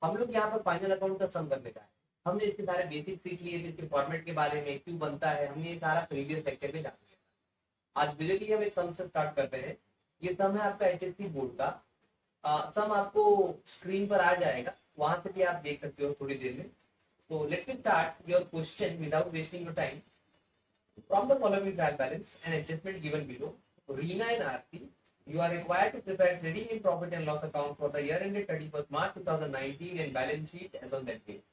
हम लोग यहाँ पर फाइनल अकाउंट का सम करने का है। हमने इसके सारे बेसिक सीख लिए थे, इसके फॉर्मेट के बारे में, क्यों बनता है, हमने ये सारा प्रीवियस लेक्चर में जान लिया। आज बेसिकली हम एक सम से स्टार्ट करते हैं। ये सम है आपका एचएससी बोर्ड का। सम आपको स्क्रीन पर आ जाएगा, वहां से भी आप देख सकते हो थोड़ी देर में। तो let me start your question without wasting your time. From the following trial balance and adjustment given below, Reena and Aarti, you are required to prepare trading and profit and loss account for the year ended 31st March 2019 and balance sheet as on that date.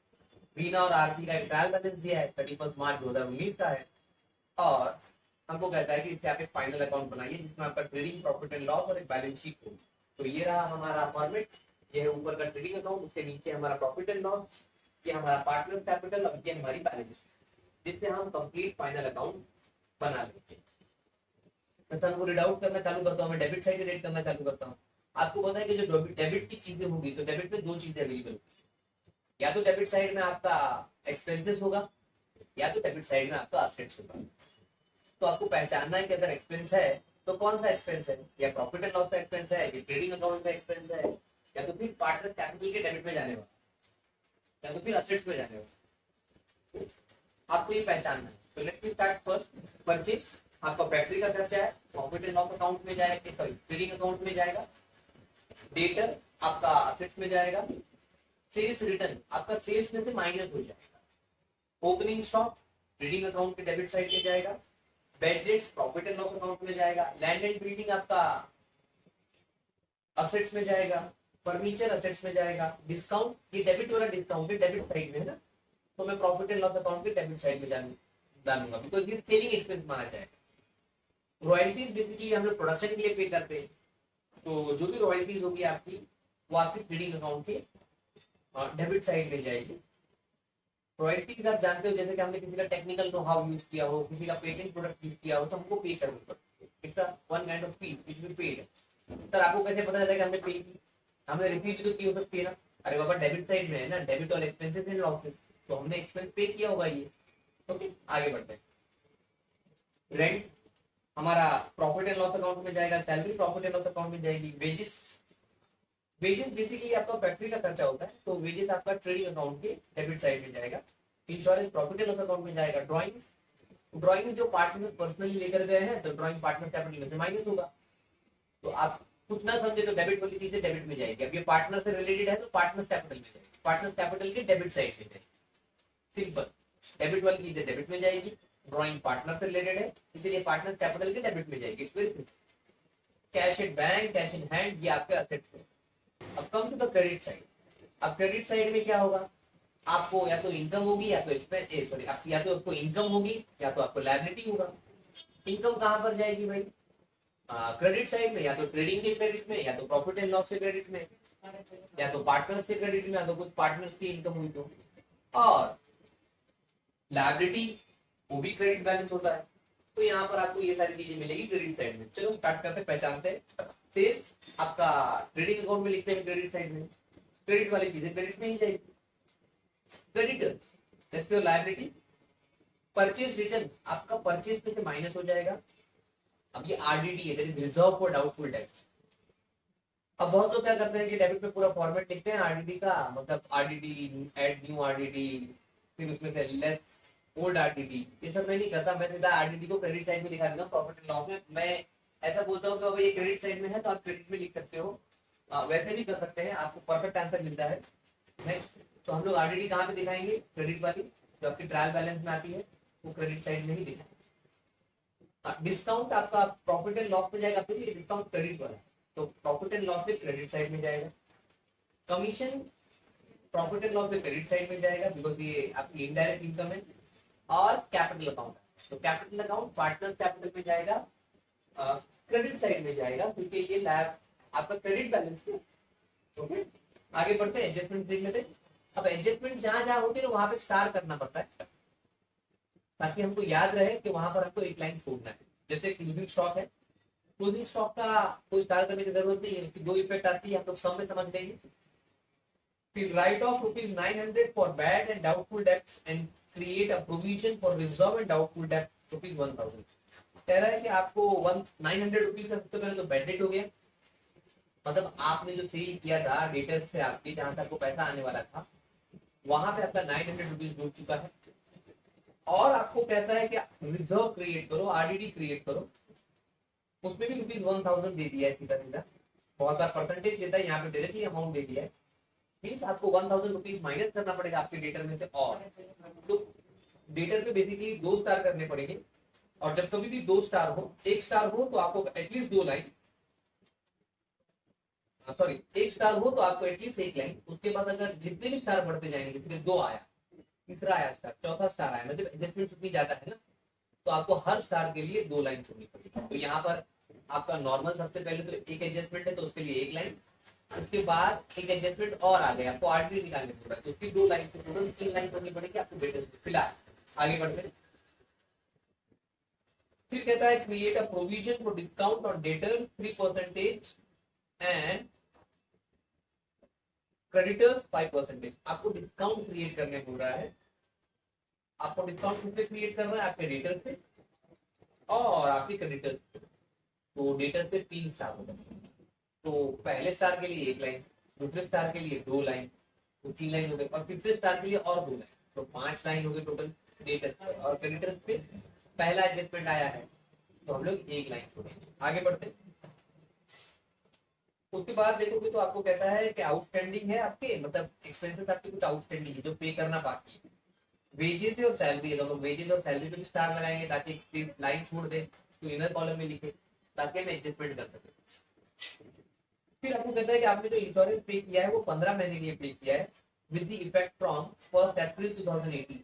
Reena और आरती का एक trial balance दिया है 31 मार्च 2019 का है, और हमको कहता है कि इससे आप एक फाइनल अकाउंट बनाइए जिसमें आपका ट्रेडिंग, प्रॉफिट एंड लॉस और एक बैलेंस शीट हो। तो ये रहा हमारा फॉर्मेट। ये है ऊपर का ट्रेडिंग अकाउंट, उसके नीचे हमारा प्रॉफिट एंड लॉस, ये हमारा पार्टनर कैपिटल और ये हमारी बैलेंस शीट, जिससे हम कंप्लीट फाइनल अकाउंट बना लेंगे। तो हमको रीड आउट करना चालू करता हूँ, मैं डेबिट साइड रीड करना चालू करता हूँ। आपको पता है कि जो डेबिट की चीजें होगी, तो डेबिट में दो चीजें अवेलेबल होगी, या तो डेबिट साइड में आपका एक्सपेंसेस होगा, या तो डेबिट साइड में आपका असेट्स होगा। तो आपको पहचानना है कि अगर एक्सपेंस है तो कौन सा एक्सपेंस है, या प्रॉफिट एंड लॉस का एक्सपेंस है, या ट्रेडिंग अकाउंट का एक्सपेंस है, या तो फिर पार्टनर कैपिटल के डेबिट में जाने वाला, या तो फिर असेट्स में जाने वाला। आपको ये पहचानना है। तो let me start first. Purchase आपका फैक्ट्री का खर्चा है, प्रॉफिट एंड लॉस अकाउंट में जाएगा, सॉरी ट्रेडिंग अकाउंट में जाएगा। डेटर आपका असेट्स में जाएगा। सेल्स रिटर्न आपका सेल्स में से माइनस हो जाएगा। ओपनिंग स्टॉक ट्रेडिंग अकाउंट के डेबिट साइड में जाएगा। Bad debts profit and loss account में जाएगा। लैंड एंड बिल्डिंग आपका असेट्स में जाएगा। फर्नीचर असेट्स में जाएगा। डिस्काउंट, ये डेबिट वाला डिस्काउंट है, डेबिट साइड में है ना, तो मैं प्रॉफिट एंड लॉस अकाउंट के डेबिट साइड में डालूंगा, बिकॉज ये सेलिंग एक्सपेंस माना जाएगा। रॉयल्टीज बेसिकली हम लोग प्रोडक्शन के लिए पे करते हैं, तो जो भी रॉयल्टीज होगी आपकी वो आपकी ट्रेडिंग अकाउंट के डेबिट साइड में जाएगी। रॉयल्टीज आप जानते हो, जैसे कि हमने किसी का टेक्निकल नो हाउ यूज किया हो, किसी का पेटेंट प्रोडक्ट यूज किया हो, तो हमको पे करना पड़ता है। It's a one kind of fees which we paid. Sir आपको कैसे पता चला कि हमने पे की? हमने रिसीव तो की हो सकती है ना। अरे बाबा डेबिट साइड में है ना, डेबिट और एक्सपेंसेस एंड लॉसेस, तो हमने एक्सपेंस पे किया होगा ये। ओके आगे बढ़ते हैं। रेंट हमारा प्रॉफिट एंड लॉस अकाउंट में जाएगा। Salary profit and loss account में जाएगी। वेजेस, वेजेस बेसिकली आपका फैक्ट्री का खर्चा होता है, तो वेजेस आपका ट्रेडिंग अकाउंट के डेबिट साइड में जाएगा। Insurance profit and loss account में जाएगा। ड्राइंग जो पार्टनर पर्सनली लेकर गए हैं, तो ड्राइंग पार्टनर कैपिटल में से माइनस होगा। तो आप कुछ ना समझे तो डेबिट वाली चीजें डेबिट में जाएगी। अब ये पार्टनर से रिलेटेड है तो पार्टनर कैपिटल में जाएगी, पार्टनर कैपिटल के डेबिट साइड में जाएगी। सिंपल, डेबिट वाली चीजें डेबिट में जाएगी। ड्राइंग पार्टनर से रिलेटेड है, इसीलिए पार्टनर कैपिटल के डेबिट में जाएगी। It's very simple. Cash at bank, cash in hand, ये आपके असेट्स है। अब come to the credit side. अब क्रेडिट साइड में क्या होगा, आपको या तो इनकम होगी या तो एक्सपेंस, सॉरी या तो आपको इनकम होगी या तो आपको लायबिलिटी होगा। इनकम कहां पर जाएगी भाई? क्रेडिट साइड में, या तो ट्रेडिंग के क्रेडिट में, या तो प्रॉफिट एंड लॉस के क्रेडिट में, या तो पार्टनर्स के क्रेडिट में, या तो कुछ पार्टनर्स की इनकम हुई तो। और लायबिलिटी वो भी क्रेडिट बैलेंस होता है। तो यहाँ पर आपको ये सारी चीजें मिलेगी क्रेडिट साइड में। चलो स्टार्ट करते हैं, पहचानते हैं। सेल्स आपका ट्रेडिंग अकाउंट में लिखते हैं क्रेडिट साइड में, क्रेडिट वाली चीजें क्रेडिट में ही जाएगी। Creditors that's your liability. Purchase return आपका परचेज में से माइनस हो जाएगा। अब ये आरडीडी है, that is reserve for doubtful debts. अब बहुत लोग क्या करते हैं कि डेबिट पे पूरा फॉर्मेट लिखते हैं आरडीडी का, मतलब आरडीडी ऐड न्यू आरडीडी, फिर उसमें से लेस ओल्ड आरडीडी। ये सब मैं नहीं करता, मैं सीधा आरडीडी को क्रेडिट साइड में दिखा देता हूँ प्रॉफिट एंड लॉस में। मैं ऐसा बोलता हूँ कि ये क्रेडिट साइड में है तो आप क्रेडिट में लिख सकते हो, वैसे भी कर सकते हैं, आपको परफेक्ट आंसर मिलता है। नेक्स्ट, तो हम लोग आरडीडी कहाँ पे दिखाएंगे? क्रेडिट वाली जो आपकी ट्रायल बैलेंस में आती है वो क्रेडिट साइड में ही दिखाएंगे। डिस्काउंट आपका प्रॉफिट एंड लॉस में जाएगा, तो ये डिस्काउंट क्रेडिट वाला है, तो प्रॉफिट एंड लॉस में क्रेडिट साइड में जाएगा। कमीशन प्रॉफिट एंड लॉस में क्रेडिट साइड में जाएगा, बिकॉज ये आपकी इनडायरेक्ट इनकम है। और कैपिटल अकाउंट, तो कैपिटल अकाउंट पार्टनर्स कैपिटल में जाएगा, क्रेडिट साइड में जाएगा, क्योंकि ये लैब आपका क्रेडिट बैलेंस है। ओके आगे बढ़ते हैं, एडजस्टमेंट देख लेते हैं। अब एडजस्टमेंट जहां जहां होती है वहां पे स्टार करना पड़ता है, ताकि हमको याद रहे कि वहां पर हमको एक लाइन छोड़ना है। जैसे क्लोजिंग स्टॉक है, क्लोजिंग स्टॉक का कोई स्टार करने की जरूरत नहीं है, दो इफेक्ट आती है, हम लोग सम में समझ लेंगे। फिर right of ₹900 for bad and doubtful debts and create a provision for reserve and doubtful डेब्ट ₹1000। कह रहा है कि आपको 900 रुपीज का सबसे पहले तो बैड डेट हो गया, मतलब आपने जो सेल किया था डेटर से आपके जहां से आपको पैसा आने वाला था वहां पे आपका 900 रुपीज डूब चुका है, और आपको कहता है कि रिजर्व क्रिएट करो, आरडीडी क्रिएट करो, उसमें भी ₹1000 दे दिया है सीधा सीधा, बहुत बार परसेंटेज देता है, यहाँ पे डायरेक्टली अमाउंट दे दिया है, मीन्स आपको 1000 रुपीज माइनस करना पड़ेगा आपके डेटर में से, और तो डेटर पे बेसिकली 2 स्टार करने पड़ेंगे, और जब कभी भी 2 स्टार हो, 1 स्टार हो तो आपको एटलीस्ट 2 लाइन, सॉरी 1 स्टार हो तो आपको एटलीस्ट 1 लाइन, उसके बाद अगर जितने भी स्टार बढ़ते जाएंगे, जैसे 2 आया, तीसरा आया स्टार, चौथा स्टार आया, मतलब एडजस्टमेंट उतनी ज्यादा है ना, तो आपको हर स्टार के लिए 2 लाइन छोड़नी पड़ेगी। तो यहाँ पर आपका नॉर्मल सबसे पहले तो एक एडजस्टमेंट है तो उसके लिए 1 लाइन, उसके बाद एक एडजस्टमेंट और आ गया, आपको आरडीडी निकालने पड़ तो उसकी 2 लाइन, टोटल 3 लाइन करनी पड़ेगी आपको डेटर। फिलहाल आगे बढ़ते हैं। फिर कहता है create a provision for discount on debtors 3% and creditors 5%। आपको डिस्काउंट क्रिएट करने बोल रहा है, आपको डिस्काउंट किस पे क्रिएट करना है, आपके डेटर्स पे और आपके क्रेडिटर्स पे। तो डेटर्स पे 3 स्टार होगा, तो पहले स्टार के लिए 1 लाइन, दूसरे स्टार के लिए 2 लाइन, तो 3 लाइन हो गए, और तीसरे स्टार के लिए और 2 लाइन, तो 5 लाइन हो गए टोटल डेटर्स पे। और क्रेडिटर्स पे पहला एडजस्टमेंट आया है तो हम लोग 1 लाइन छोड़ेंगे। आगे बढ़ते हैं। उसके बाद देखोगे तो आपको कहता है कि आउटस्टैंडिंग है आपके, मतलब एक्सपेंसेस आपके कुछ आउटस्टैंडिंग है जो पे करना बाकी है, वेजेस और सैलरी है, तो लोग वेजेस और सैलरी पे भी स्टार लगाएंगे ताकि एक स्पेस लाइन छोड़ दे तो इनर कॉलम में लिखे, ताकि हम एडजस्टमेंट कर सके। फिर आपको कहता है कि आपने जो इंश्योरेंस पे किया है वो 15 महीने के लिए पे किया है विद द इफेक्ट फ्रॉम 1 अप्रैल 2018।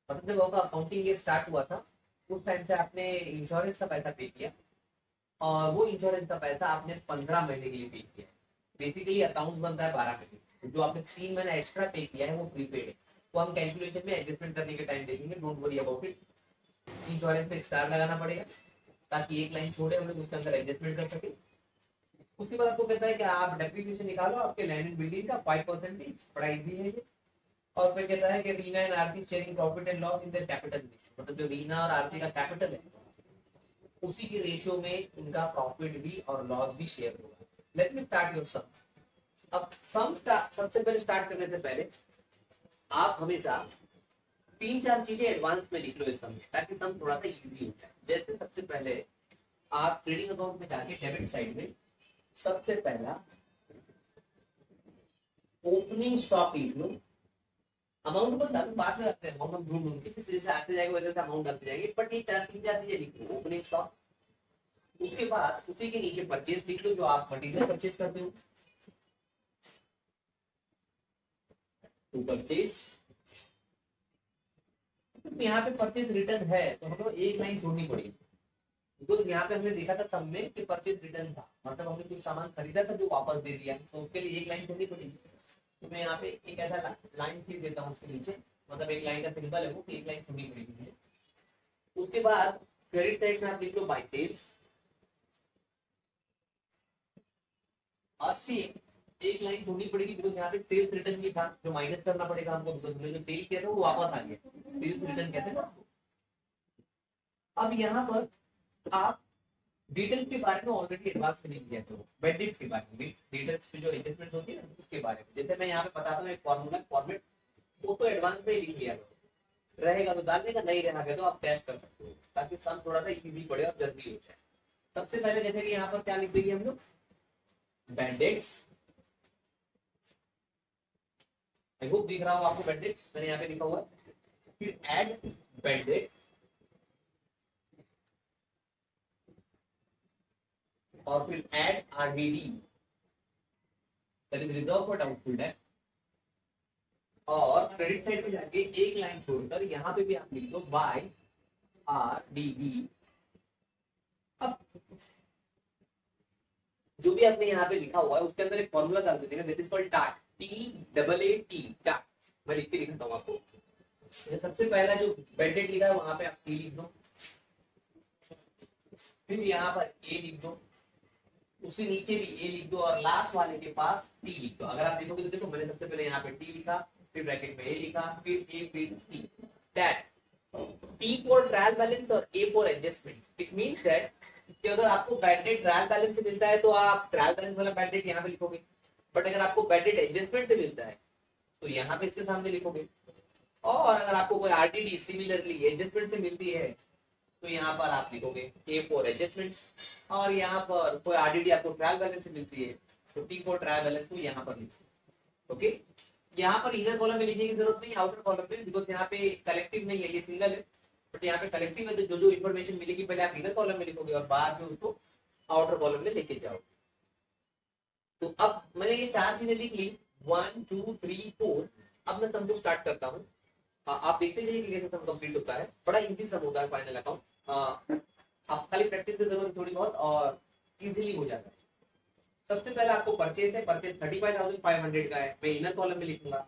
मतलब जब आपका अकाउंटिंग ईयर स्टार्ट हुआ था उस टाइम से आपने इंश्योरेंस का पैसा पे किया, और वो इंश्योरेंस का पैसा आपने 15 महीने के लिए पे किया है। बेसिकली अकाउंट बनता है 12 महीने, जो आपने 3 महीना एक्स्ट्रा पे किया है वो प्रीपेड है, तो हम कैलकुलेशन में एडजस्टमेंट करने के टाइम देखेंगे, don't worry about it. Insurance पे स्टार लगाना पड़ेगा ताकि 1 लाइन छोड़े हम लोग उसके अंदर एडजस्टमेंट कर सके। उसके बाद आपको कहता है कि आप डेप्रिसिएशन निकालो आपके लैंड एंड बिल्डिंग का 5%, बड़ा इजी है ये। और फिर कहता है कि Reena and Aarti sharing profit and loss in their capital, मतलब जो रीना और आरती का कैपिटल है उसी के रेशियो में उनका प्रॉफिट भी और लॉस भी शेयर होगा। लेट मी स्टार्ट योर सम। अब सम सबसे पहले स्टार्ट करने से पहले आप हमेशा 3-4 चीजें एडवांस में लिख लो इस सम में, ताकि सम थोड़ा सा इजी हो जाए। जैसे सबसे पहले आप ट्रेडिंग अकाउंट में जाके डेबिट साइड में सबसे पहला ओपनिंग स्टॉक लिख लो। अमाउंट बता दो, बाद में रखते हैं अमाउंट ढूंढ ढूंढ के, जैसे आते जाएगा वैसे अमाउंट डालते जाएंगे, बट ये 3-4 चीजें लिख लो ओपनिंग स्टॉक। उसके बाद उसी के नीचे परचेज लिख लो, जो आप मटीरियल परचेज करते हो, टू परचेज। यहाँ पे परचेज रिटर्न है तो हम लोग 1 लाइन छोड़नी पड़ेगी, बिकॉज यहाँ पे हमने देखा था सब में कि परचेज रिटर्न था, मतलब हमने कुछ सामान खरीदा था जो वापस दे दिया, तो उसके लिए 1 लाइन छोड़नी पड़ेगी। तो मैं यहाँ पे एक ऐसा लाइन खींच देता हूँ उसके नीचे, मतलब 1 लाइन का सिंबल है वो, 1 लाइन छोड़नी पड़ेगी मुझे। उसके बाद क्रेडिट साइड में आप लिख लो बाय सेल्स, और सी 1 लाइन छोड़नी पड़ेगी बिकॉज यहाँ पे सेल्स रिटर्न भी था जो माइनस करना पड़ेगा हमको, बिकॉज हमने जो सेल किया था वो वापस आ गया, सेल्स रिटर्न कहते हैं ना। अब यहाँ पर आप डिटेल्स के बारे में ऑलरेडी एडवांस में लिख दिया, तो बेनिफिट्स के बारे में, डिटेल्स पे जो एडजस्टमेंट होती है ना उसके बारे में, जैसे मैं यहाँ पे बताता हूँ एक फॉर्मूला फॉर्मेट, वो तो एडवांस में ही लिख लिया रहेगा, तो डालने का नहीं रहेगा तो आप टेस्ट कर सकते हो, ताकि सम थोड़ा सा इजी पड़े और जल्दी हो जाए। सबसे पहले जैसे कि यहाँ पर क्या लिख देंगे हम लोग, बैंडेड्स। आई होप दिख रहा हो आपको बैंडेड्स, मैंने यहाँ पे लिखा हुआ है। फिर ऐड बैंडेड्स, और फिर add RDD, that is reserve for doubtful debt. और क्रेडिट साइड पे जाके 1 लाइन छोड़कर यहाँ पे भी आप लिख दो बाय आरडीडी। अब जो भी आपने यहाँ पे लिखा हुआ है उसके अंदर एक फॉर्मूला डाल दीजिएगा, दैट इज कॉल्ड टाट, TAAT, टाट। मैं लिख के दिखाता हूँ आपको। सबसे पहला जो बेडेड लिखा है वहां पे आप टी लिख दो, फिर यहाँ पर ए लिख दो, उसके नीचे भी ए लिख दो, और लास्ट वाले के पास टी लिख दो। अगर आप देखोगे तो देखो मैंने सबसे पहले यहाँ पे टी लिखा, फिर ब्रैकेट में ए लिखा, फिर ए फिर T, that T for trial balance और A for adjustment. It means that कि अगर आपको बैड डेट ट्रायल बैलेंस से मिलता है तो आप ट्रायल बैलेंस वाला बैड डेट यहाँ पे लिखोगे, बट अगर आपको बैड डेट एडजस्टमेंट से मिलता है तो यहाँ पे इसके सामने लिखोगे। और अगर आपको कोई आरटीडी सिमिलरली एडजस्टमेंट से मिलती है तो यहाँ पर आप लिखोगे A फॉर एडजस्टमेंट्स, और यहाँ पर कोई आरटीडी आपको ट्रायल बैलेंस से मिलती है तो T फॉर ट्रायल बैलेंस को यहाँ पर लिखो। ओके, यहाँ पर इनर कॉलम में लिखने की जरूरत नहीं, आउटर कॉलम में, बिकॉज यहाँ पे कलेक्टिव नहीं है, ये सिंगल है, बट यहाँ पे कलेक्टिव है तो जो जो इन्फॉर्मेशन मिलेगी पहले आप इनर कॉलम में लिखोगे और बाद में उसको आउटर कॉलम में लेके जाओ। तो अब मैंने ये चार चीजें लिख ली, 1 2 3 4। अब मैं सम को स्टार्ट करता हूँ। आप देखते जाइए कि कैसे सम कंप्लीट होता है, बड़ा इजी सम होता है फाइनल अकाउंट। आप खाली प्रैक्टिस की जरूरत थोड़ी बहुत और इजीली हो जाएगा। सबसे पहले आपको परचेज है, परचेज 35,500 का है, मैं इनर कॉलम में लिखूंगा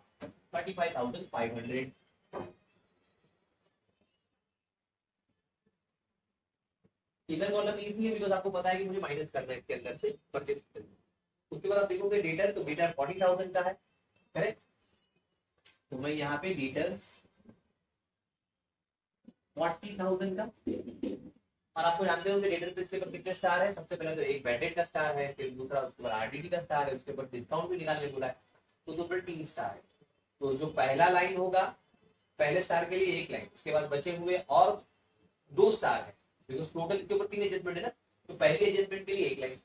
35,500। इनर कॉलम इसलिए बिकॉज आपको पता है कि मुझे माइनस करना है इसके अंदर से परचेज करना। उसके बाद आप देखोगे डेटर, तो डेटर 40,000 का है, करेक्ट। तो मैं यहाँ पे डेटर्स 40,000 का, और आपको जानते हो कि डेटर पे इसके ऊपर कितने स्टार है। सबसे पहले तो एक बैडेड का स्टार है, फिर दूसरा उसके ऊपर आरडीडी का स्टार है, उसके ऊपर डिस्काउंट भी निकालने बोला है, तो टोटल 3 स्टार है। तो जो पहला लाइन होगा, पहले स्टार के लिए एक लाइन, उसके बाद बचे हुए और 2 स्टार है, बिकॉज टोटल इसके ऊपर 3 एडजस्टमेंट है ना, तो पहले एडजस्टमेंट के लिए एक लाइन,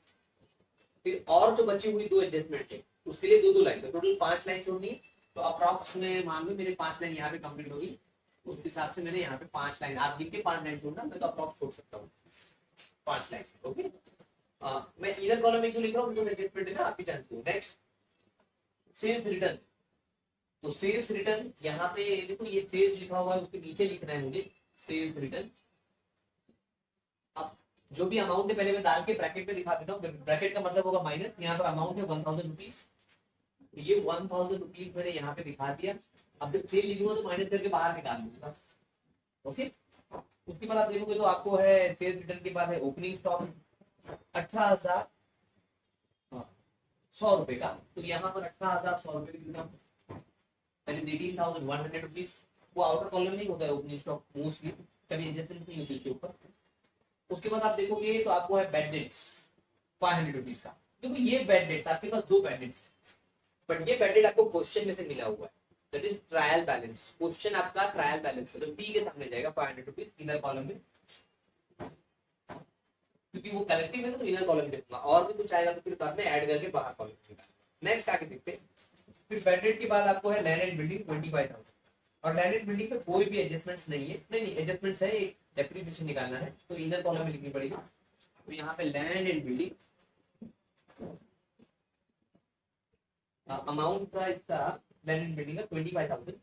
फिर और जो बची हुई 2 एडजस्टमेंट है उसके लिए 2 लाइन, तो टोटल 5 लाइन छोड़नी है। तो अप्रॉक्स में मान लो मेरे 5 लाइन यहाँ पे कंप्लीट होगी, उस हिसाब से मैंने यहाँ पे 5 लाइन, आप गिन के 5 लाइन छोड़ना, मैं तो अप्रॉक्स छोड़ सकता हूँ 5 लाइन। ओके, मैं इधर कॉलम में क्यों लिख रहा हूँ, एडजस्टमेंट है ना, आप ही जानते हो। नेक्स्ट सेल्स रिटर्न, तो सेल्स रिटर्न यहाँ पे देखो ये सेल्स लिखा हुआ है, उसके नीचे लिखना है मुझे सेल्स रिटर्न। अब जो भी अमाउंट है पहले मैं डाल के ब्रैकेट में दिखा देता हूँ, ब्रैकेट का मतलब होगा माइनस, यहाँ पर अमाउंट है 1,000 रुपीज, ये 1,000 रुपीज मैंने यहाँ पे दिखा दिया। अब जब सेल लिखूंगा तो माइनस करके बाहर निकाल दूंगा। ओके, उसके बाद आप देखोगे तो आपको है सेल्स रिटर्न के बाद है ओपनिंग स्टॉक 18,100 रुपए का, तो यहाँ पर 18,100 रुपए लिखा, 18,100 रुपीज। वो आउटर कॉलम नहीं होता है ओपनिंग स्टॉक, मोस्टली कभी एडजस्टमेंट नहीं होती उसके ऊपर। उसके बाद आप देखोगे तो आपको है बैड डेट्स 500 रुपीज का। देखो ये बैड डेट्स आपके पास 2 बैड डेट्स, बट ये बैड डेट आपको क्वेश्चन में से मिला हुआ है, that is trial balance. Question आपका ट्रायल बैलेंस है, तो टी के सामने जाएगा 500 रुपीज इनर कॉलम में, क्योंकि वो कलेक्टिव है ना, तो इनर कॉलम में लिखूंगा, और भी कुछ आएगा तो फिर बाद में ऐड करके बाहर कॉलम में। नेक्स्ट आगे देखते हैं, फिर बैड डेट के बाद आपको है लैंड एंड बिल्डिंग 25,000, और लैंड एंड बिल्डिंग पे कोई भी एडजस्टमेंट्स नहीं है, नहीं एडजस्टमेंट्स है, एक डेप्रिसिएशन निकालना है, तो इनर कॉलम में लिखनी पड़ेगी। तो यहाँ पे लैंड एंड बिल्डिंग अमाउंट था इसका, लैंड एंड बिल्डिंग का 25,000।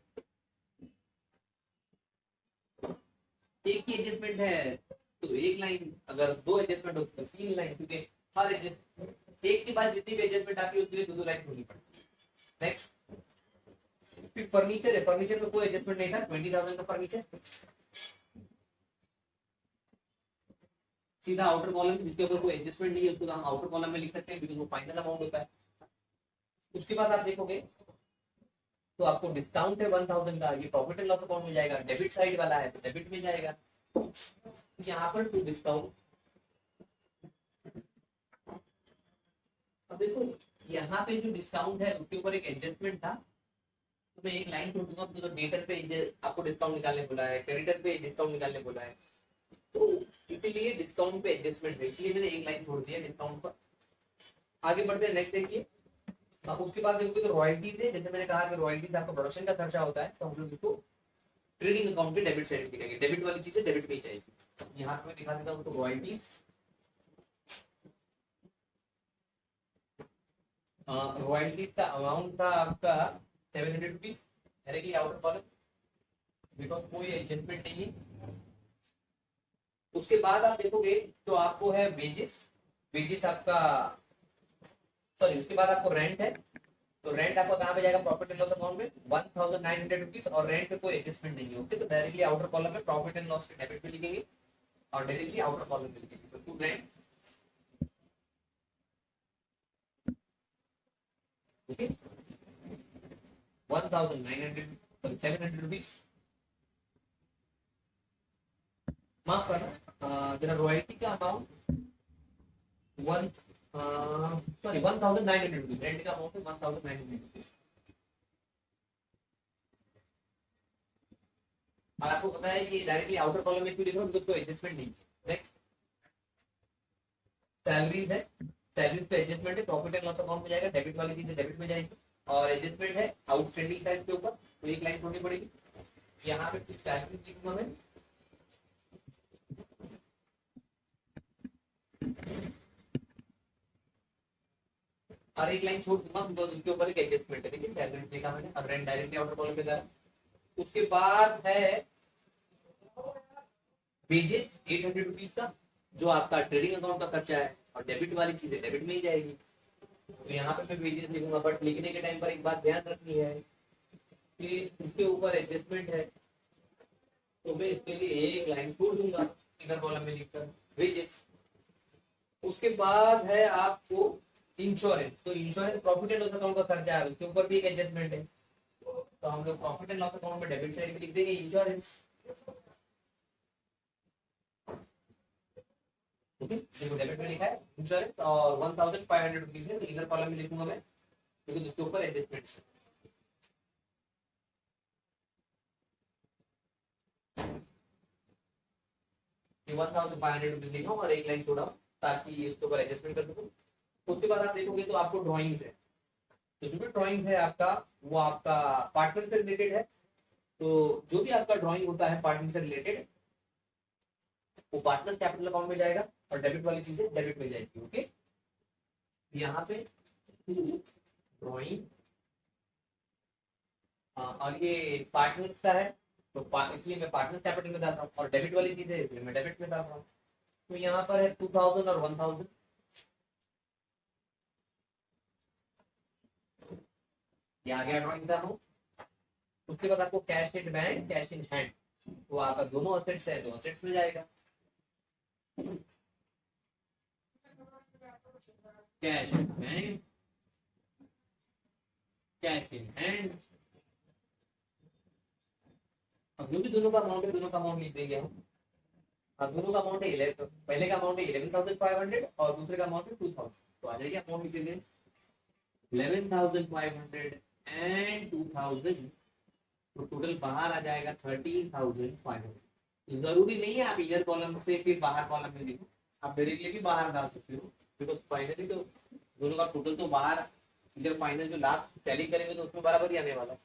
एक ही एडजस्टमेंट है तो एक लाइन, अगर 2 एडजस्टमेंट हो तो 3 लाइन, क्योंकि हर एडजस्ट एक के बाद जितनी भी एडजस्टमेंट आती है उसके लिए 2 लाइन छोड़नी पड़ती है। नेक्स्ट फिर फर्नीचर है, फर्नीचर में कोई एडजस्टमेंट नहीं था, 20,000 का फर्नीचर, सीधा आउटर कॉलम, जिसके ऊपर कोई एडजस्टमेंट नहीं है उसको हम आउटर कॉलम में लिख सकते हैं, बिकॉज वो फाइनल अमाउंट होता है। उसके बाद आप देखोगे तो आपको डिस्काउंट है 1,000 का, ये प्रॉफिट एंड लॉस अकाउंट में जाएगा, डेबिट साइड वाला है तो डेबिट में जाएगा। यहाँ पर टू डिस्काउंट, अब देखो यहाँ पे जो डिस्काउंट है उसके ऊपर एक एडजस्टमेंट था, तो मैं एक लाइन छोड़ दूंगा, तो डेटर पे आपको डिस्काउंट निकालने बोला है, क्रेडिटर पे डिस्काउंट निकालने बोला है, तो इसीलिए डिस्काउंट पे एडजस्टमेंट है, इसलिए मैंने एक लाइन छोड़ दिया डिस्काउंट पर। आगे बढ़ते हैं, नेक्स्ट देखिए। उसके बाद देखोगे तो रॉयल्टीज है, जैसे मैंने कहा कि रॉयल्टीज आपका प्रोडक्शन का खर्चा होता है, तो हम लोग इसको ट्रेडिंग अकाउंट के डेबिट साइड दिखाएंगे, डेबिट वाली चीजें डेबिट पे ही जाएगी। यहाँ पे मैं दिखा देता हूँ, तो रॉयल्टीज रॉयल्टीज का अमाउंट था आपका 700 rupees, directly outer column, because कोई एडजस्टमेंट नहीं है। उसके बाद आप देखोगे तो आपको है वेजेस, वेजेस आपका, सॉरी उसके बाद आपको रेंट है, तो रेंट आपका कहाँ पे जाएगा, प्रॉफिट एंड लॉस अकाउंट में 1,900 रुपीज, और रेंट पे कोई एडजस्टमेंट नहीं है। ओके, तो डायरेक्टली आउटर कॉलम में प्रॉफिट एंड लॉस के डेबिट पे लिखेंगे और डायरेक्टली आउटर कॉलम में लिखेंगे, तो टू रेंट। Okay, 1,900 700 rupees. माफ करना, जरा रॉयल्टी का amount one sorry 1900 rupees, rent का अमाउंट है 1900 रुपीज। और आपको पता है कि डायरेक्टली आउटर कॉलम में क्यों लिख रहा हूँ, बिकॉज़ कोई एडजस्टमेंट नहीं है। नेक्स्ट सैलरीज है, सैलरीज पे एडजस्टमेंट है, प्रॉफिट एंड लॉस अकाउंट में जाएगा, डेबिट वाली चीजें डेबिट में जाएगी, और एडजस्टमेंट है आउटस्टैंडिंग का इसके ऊपर, तो एक लाइन छोड़नी पड़ेगी। यहाँ पे कुछ सैलरीज लिखूंगा मैं, और एक लाइन छोड़ दूंगा बिकॉज उसके ऊपर एक एडजस्टमेंट है। देखिए सैलरीज लिखा मैंने, अब रेंट डायरेक्टली आउटर कॉलम में जा रहा है। उसके बाद है वेजेस 800 रुपीज का, जो आपका ट्रेडिंग अकाउंट का खर्चा है, और डेबिट वाली चीजें डेबिट में ही जाएगी। तो यहाँ पे मैं वेजेस लिखूंगा, बट लिखने के टाइम पर एक बात ध्यान रखनी है कि इसके ऊपर एडजस्टमेंट है, तो मैं इसके लिए एक लाइन छोड़ दूंगा इधर कॉलम में लिखकर वेजेस। उसके बाद है आपको इंश्योरेंस, तो insurance profit and loss account का खर्चा है, उसके ऊपर भी एक एडजस्टमेंट है, तो हम लोग प्रॉफिट एंड लॉस अकाउंट में डेबिट साइड पे लिख देंगे इंश्योरेंस। ओके, देखो डेबिट में लिखा है इंश्योरेंस और 1500 रुपीज है, तो इधर कॉलम में लिखूंगा मैं क्योंकि उसके ऊपर एडजस्टमेंट है। ये 1500 रुपीज लिखा हूँ और एक लाइन छोड़ा ताकि इसके ऊपर एडजस्टमेंट कर सकूँ। उसके बाद आप देखोगे तो आपको ड्राइंग्स है, तो जो भी ड्राइंग्स है आपका वो आपका पार्टनर से रिलेटेड है, तो जो भी आपका ड्राइंग होता है पार्टनर से रिलेटेड वो पार्टनर्स कैपिटल अकाउंट में जाएगा, और डेबिट वाली चीजें डेबिट में जाएगी। ओके, यहाँ पे ड्राइंग और ये पार्टनर्स का है, तो इसलिए मैं पार्टनर्स कैपिटल में डालता हूँ, और डेबिट वाली चीजें इसलिए मैं डेबिट में डाल रहा हूँ। तो यहाँ पर है 2000 और 1000, ये आ गया ड्राइंग का अमाउंट। उसके बाद आपको cash in bank, cash in hand, तो आपका दोनों असेट्स है तो असेट्स में जाएगा, cash in bank, cash in hand. अब जो भी दोनों का अमाउंट है दोनों का अमाउंट लिख देंगे हम। अब दोनों का अमाउंट है 11, पहले का अमाउंट है 11,500 और दूसरे का अमाउंट है 2000, तो आ जाएगी अमाउंट लिख देंगे 11,500 एंड 2000, तो टोटल बाहर आ जाएगा 13,500। जरूरी नहीं है आप इधर कॉलम से फिर बाहर कॉलम में लिखो, आप डायरेक्टली भी बाहर डाल सकते हो, बिकॉज फाइनली तो दोनों का टोटल तो बाहर, इधर फाइनल जो लास्ट टैली करेंगे तो उसमें बराबर ही आने वाला है,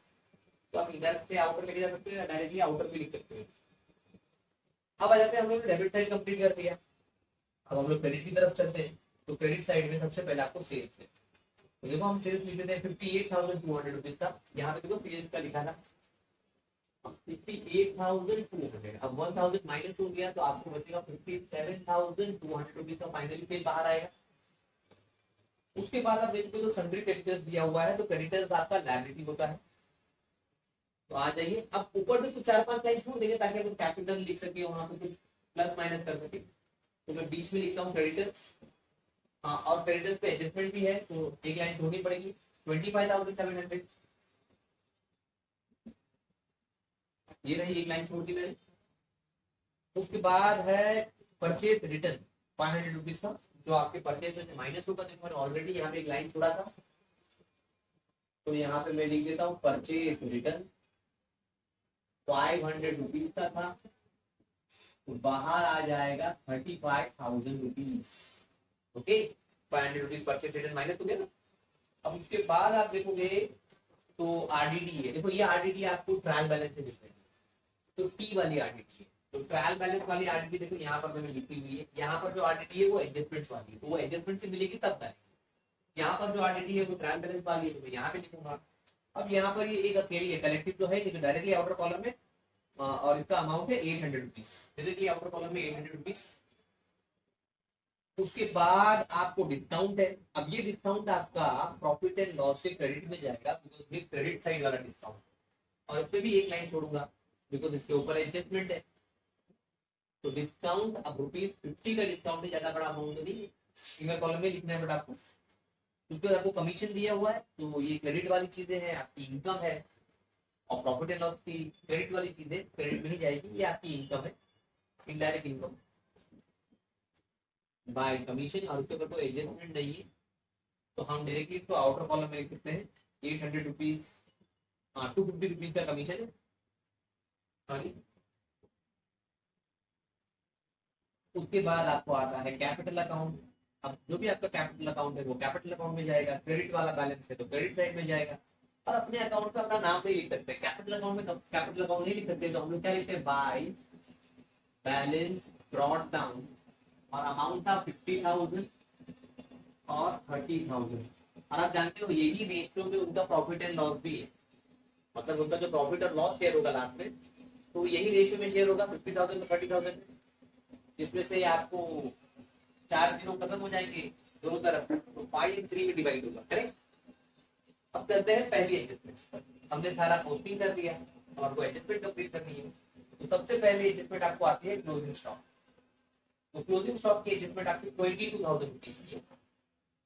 तो आप इधर से आउटर लेके जा सकते हो या डायरेक्टली आउटर भी लिख सकते हो। अब आ जाते हैं, हम लोग डेबिट साइड कंप्लीट कर दिया, अब हम लोग क्रेडिट की तरफ चलते हैं। तो क्रेडिट साइड में सबसे पहले आपको सेल्स है, तो देखो हम सेल्स लिख देते हैं 58,200 रुपीज का, यहाँ पे देखो सेल्स का लिखा था 58,200, अब 1000 माइनस हो गया तो आपको बचेगा 57,200 रुपीज का फाइनली बिल बाहर आएगा। उसके बाद आप देखोगे तो सन्ड्री क्रेडिटर्स दिया हुआ है, तो क्रेडिटर्स आपका लायबिलिटी होता है, तो आ जाइए। अब ऊपर से कुछ 4-5 लाइन छोड़ देंगे ताकि हम कैपिटल लिख सके, वहां पे कुछ प्लस माइनस कर सके, तो मैं बीच में लिखता हूँ क्रेडिटर्स। हाँ, और क्रेडिटर्स पे एडजस्टमेंट भी है, तो एक लाइन छोड़नी पड़ेगी 25,700, ये रही एक लाइन छोड़ दी मैंने। उसके बाद है परचेज रिटर्न 500 रुपीज का, जो आपके परचेज में से माइनस होगा, देखो मैंने ऑलरेडी यहाँ पे एक लाइन छोड़ा था, तो यहाँ पे मैं लिख देता हूँ परचेज रिटर्न 500 रुपीज का था, तो बाहर आ जाएगा 35,000 rupees. Okay, 500 rupees purchase return minus हो गया ना। अब उसके बाद आप देखोगे तो आरडीडी है, देखो ये आरडीडी आपको ट्रायल बैलेंस से दिख रहा है, तो टी वाली आरडीडी है, तो ट्रायल बैलेंस वाली आरडीडी देखो यहाँ पर मैंने लिखी हुई है, यहाँ पर जो आरडीडी है वो एडजस्टमेंट्स वाली है, तो वो एडजस्टमेंट से मिलेगी तब तक। यहाँ पर जो आरडीडी है वो ट्रायल बैलेंस वाली है, तो मैं यहाँ पे लिखूंगा। अब यहाँ पर ये एक अकेली है, कलेक्टिव तो है लेकिन डायरेक्टली आउटर कॉलम में, और इसका अमाउंट है 800 रुपीज, डायरेक्टली आउटर कॉलम में 800 रुपीज। उसके बाद आपको डिस्काउंट है, अब ये डिस्काउंट आपका प्रॉफिट एंड लॉस से क्रेडिट में जाएगा, बिकॉज ये क्रेडिट साइड वाला डिस्काउंट, और इस पे भी एक लाइन छोड़ूंगा बिकॉज इसके ऊपर एडजस्टमेंट है। तो डिस्काउंट अब ₹50 का डिस्काउंट है, ज्यादा बड़ा अमाउंट नहीं है, सिंगल कॉलम में लिखना है बट आपको। उसके बाद आपको कमीशन दिया हुआ है, तो ये क्रेडिट वाली चीजें हैं, आपकी इनकम है, और प्रॉफिट एंड लॉस की क्रेडिट वाली चीजें क्रेडिट में ही जाएगी, ये आपकी इनकम है। इनडायरेक्ट इनकम बाय कमीशन और उसके ऊपर कोई एडजस्टमेंट नहीं है, तो हम डायरेक्टली इसको आउटर कॉलम में लिख सकते हैं 800 रुपीज, हाँ 250 रुपीज का कमीशन है। सॉरी, उसके बाद आपको आता है कैपिटल अकाउंट। अब जो भी आपका कैपिटल अकाउंट है वो कैपिटल अकाउंट में जाएगा, क्रेडिट वाला बैलेंस है तो क्रेडिट साइड में जाएगा। और अपने अकाउंट पे अपना नाम नहीं लिख सकते, कैपिटल अकाउंट में कैपिटल अकाउंट नहीं लिख सकते, तो हम लोग क्या लिखते हैं, बाय बैलेंस ब्रॉट डाउन, और अमाउंट था 50,000 और 30,000। और आप जानते हो यही रेशियो में उनका प्रॉफिट एंड लॉस भी है, मतलब उनका जो प्रॉफिट और लॉस शेयर होगा लास्ट में, तो यही रेशियो में शेयर होगा 50,000 to 30,000, जिसमें से आपको 4 खत्म हो जाएंगे दोनों तरफ, तो 5 में डिवाइड होगा, करेक्ट। अब करते हैं पहली एडजस्टमेंट। हमने सारा पोस्टिंग कर दिया और हमको एडजस्टमेंट कंप्लीट करनी है, तो सबसे पहले एडजस्टमेंट आपको आती है क्लोजिंग स्टॉक। तो क्लोजिंग स्टॉक की एडजस्टमेंट आपकी 22,000 रुपीज की है।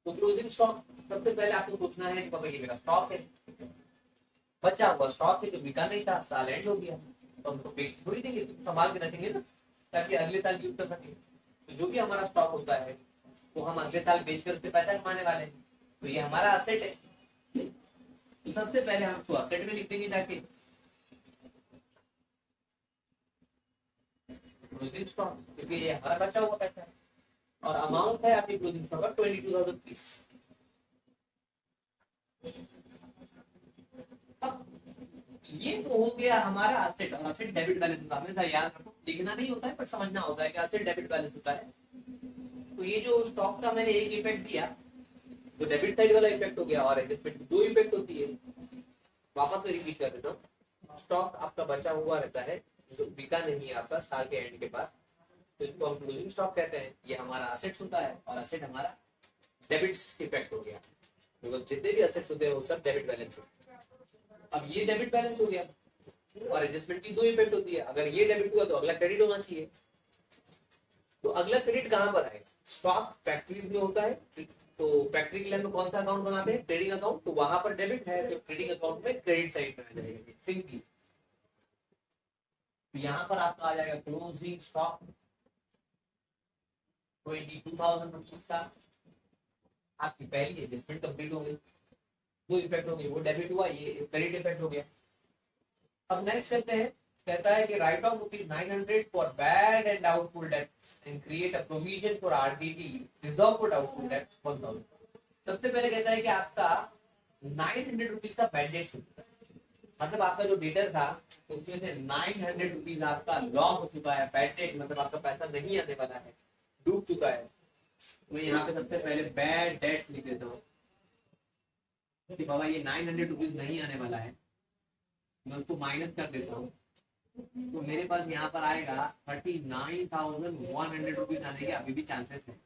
तो क्लोजिंग स्टॉक सबसे पहले आपको सोचना है कि बाबा ये मेरा स्टॉक है, बचा हुआ स्टॉक है जो बिका नहीं था, साल एंड हो गया, तो हमको पेट थोड़ी देंगे, संभाल के रखेंगे ना ताकि अगले साल यूज कर सके। तो जो भी हमारा स्टॉक होता है वो हम अगले साल बेचकर उससे पैसा कमाने वाले हैं, तो ये हमारा असेट है। तो सबसे पहले हम उसको असेट में लिख देंगे जाके क्लोजिंग स्टॉक, क्योंकि ये हमारा बचा हुआ पैसा है, और अमाउंट है आपकी क्लोजिंग स्टॉक का 22,000 रुपीज। ये तो हो गया हमारा असेट, और असेट डेबिट बैलेंस होता है, हमेशा याद रखो, लिखना नहीं होता है पर समझना होता है कि असेट डेबिट बैलेंस होता है। तो ये जो स्टॉक का मैंने एक इफेक्ट दिया, तो डेबिट साइड वाला इफेक्ट हो गया, और एडजस्टमेंट दो इफेक्ट होती है। वापस में रिपीट कर देता हूँ, स्टॉक आपका बचा हुआ रहता है जो बिका नहीं है आपका साल के एंड के बाद, तो इसको हम क्लोजिंग स्टॉक कहते हैं। ये हमारा असेट्स होता है, और असेट हमारा डेबिट्स इफेक्ट हो गया, बिकॉज जितने भी असेट्स होते हैं वो सब डेबिट बैलेंस होते हैं। अब ये डेबिट बैलेंस हो गया, और एडजस्टमेंट की दो इफेक्ट होती है, अगर ये डेबिट हुआ तो अगला क्रेडिट होना चाहिए। तो अगला क्रेडिट कहां पर आएगा, स्टॉक फैक्ट्रीज में होता है, तो फैक्ट्री के लिए हम कौन सा अकाउंट बनाते हैं, ट्रेडिंग अकाउंट, तो वहां पर डेबिट है, तो ट्रेडिंग अकाउंट में क्रेडिट साइड में आ जाएगा सिंपली। तो यहाँ पर आपका आ जाएगा क्लोजिंग स्टॉक 22,000 रुपीज का, आपकी पहली एडजस्टमेंट कंप्लीट हो गई, दो इफेक्ट हो गए, वो डेबिट हुआ, ये क्रेडिट इफेक्ट हो गया। अब नेक्स्ट चलते हैं, कहता है कि right of ₹900 for bad and doubtful debts and create a provision for RDD reserve for doubtful debts 1,000। सबसे पहले कहता है कि आपका 900 रुपीज का बैड डेट हो चुका है, मतलब आपका जो डेटर था उसमें से 900 रुपीज आपका लॉस हो चुका है, बैड डेट मतलब आपका पैसा नहीं आने वाला है, डूब चुका है। तो यहाँ पे सबसे पहले बैड डेट लिख देता हूँ कि बाबा ये 900 रुपीज नहीं आने वाला है, मैं उसको माइनस कर देता हूँ, तो मेरे पास यहाँ पर आएगा 39,100 रुपीज आने के अभी भी चांसेस है।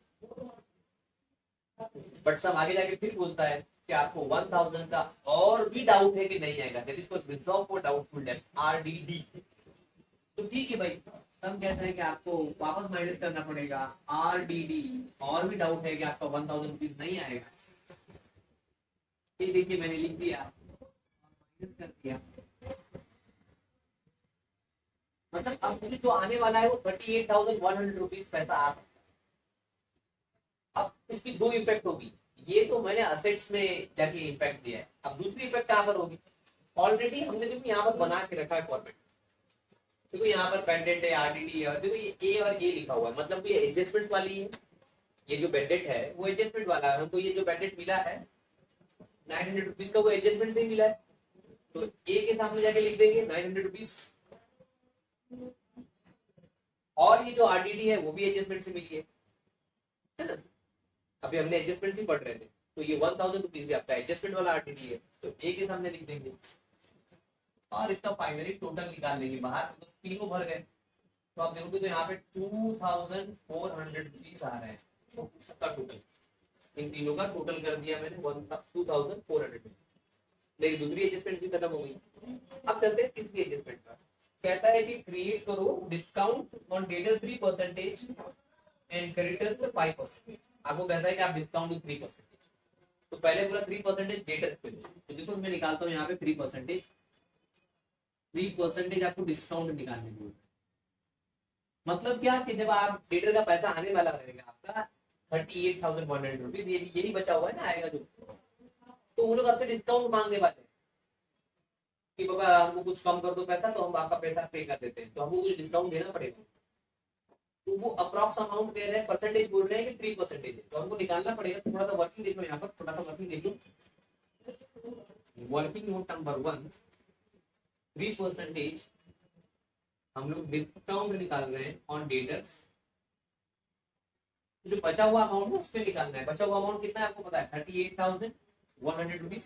बट सब आगे जाके फिर बोलता है कि आपको 1,000 का और भी डाउट है कि नहीं आएगा, that is called reserve for doubtful डेब्ट, आरडीडी। तो ठीक है भाई, हम कहते हैं कि आपको वापस माइनस करना पड़ेगा आरडीडी, और भी डाउट है कि आपका 1,000 रुपीज नहीं आएगा। ये देखिए मैंने लिख दिया, माइनस कर दिया, मतलब अब मुझे जो आने वाला है वो 38,100 रुपीज पैसा आ सकता है। अब इसकी दो इम्पैक्ट होगी, ये तो मैंने असेट्स में जाके इम्पैक्ट दिया है, अब दूसरी इम्पैक्ट कहाँ पर होगी, ऑलरेडी हमने देखो यहाँ पर बना के रखा है फॉर्मेट, देखो यहाँ पर पेंडेंट है, आरडीडी है, देखो ये ए और ए लिखा हुआ है, मतलब ये एडजस्टमेंट वाली है, ये जो बेडेट है वो एडजस्टमेंट वाला है, हमको ये जो बेडेट मिला है 900 रुपीज का वो एडजस्टमेंट से ही मिला है, तो ए के सामने जाके लिख देंगे 900 रुपीज, और ये जो आरडीडी है वो भी एडजस्टमेंट से मिली है ना, अभी हमने एडजस्टमेंट ही पढ़ रहे थे, तो ये 1,000 रुपीज भी आपका एडजस्टमेंट वाला आरडीडी है, तो ए के सामने लिख देंगे, और इसका फाइनली टोटल निकाल लेंगे बाहर, तो तीनों भर गए, तो आप देखोगे तो यहाँ पे 2,400 रुपीज आ रहे हैं, तो सबका टोटल, इन तीनों का टोटल कर दिया मैंने 2,400। मेरी दूसरी एडजस्टमेंट भी खत्म हो गई। अब चलते हैं तीसरी एडजस्टमेंट पर, कहता है कि क्रिएट करो discount on debtor 3% and creditors पर 5%। आपको कहता है कि आप डिस्काउंट 3%, तो पहले बोला 3% डेटर पे, तो देखो मैं निकालता हूँ यहाँ पे 3% आपको डिस्काउंट निकालने को, मतलब क्या कि जब आप डेटर का पैसा आने वाला रहेगा आपका 38,100 रुपीज, यही बचा हुआ है ना आएगा जो, तो वो लोग आपसे डिस्काउंट मांगने वाले हैं कि बाबा हमको कुछ कम कर दो पैसा, तो हम आपका पैसा पे कर देते हैं, तो हमको कुछ डिस्काउंट देना पड़ेगा। तो वो अप्रॉक्स अमाउंट दे रहे हैं, परसेंटेज बोल रहे हैं कि 3% है, तो हमको निकालना पड़ेगा। थोड़ा सा वर्किंग देख लो यहाँ पर, थोड़ा सा वर्किंग देख लो। वर्किंग नोट नंबर 1, 3% हम लोग डिस्काउंट निकाल रहे हैं ऑन डेटर्स। जो बचा हुआ अमाउंट है उस पर निकालना है। बचा हुआ अमाउंट कितना है आपको पता है, 38,100 रुपीज।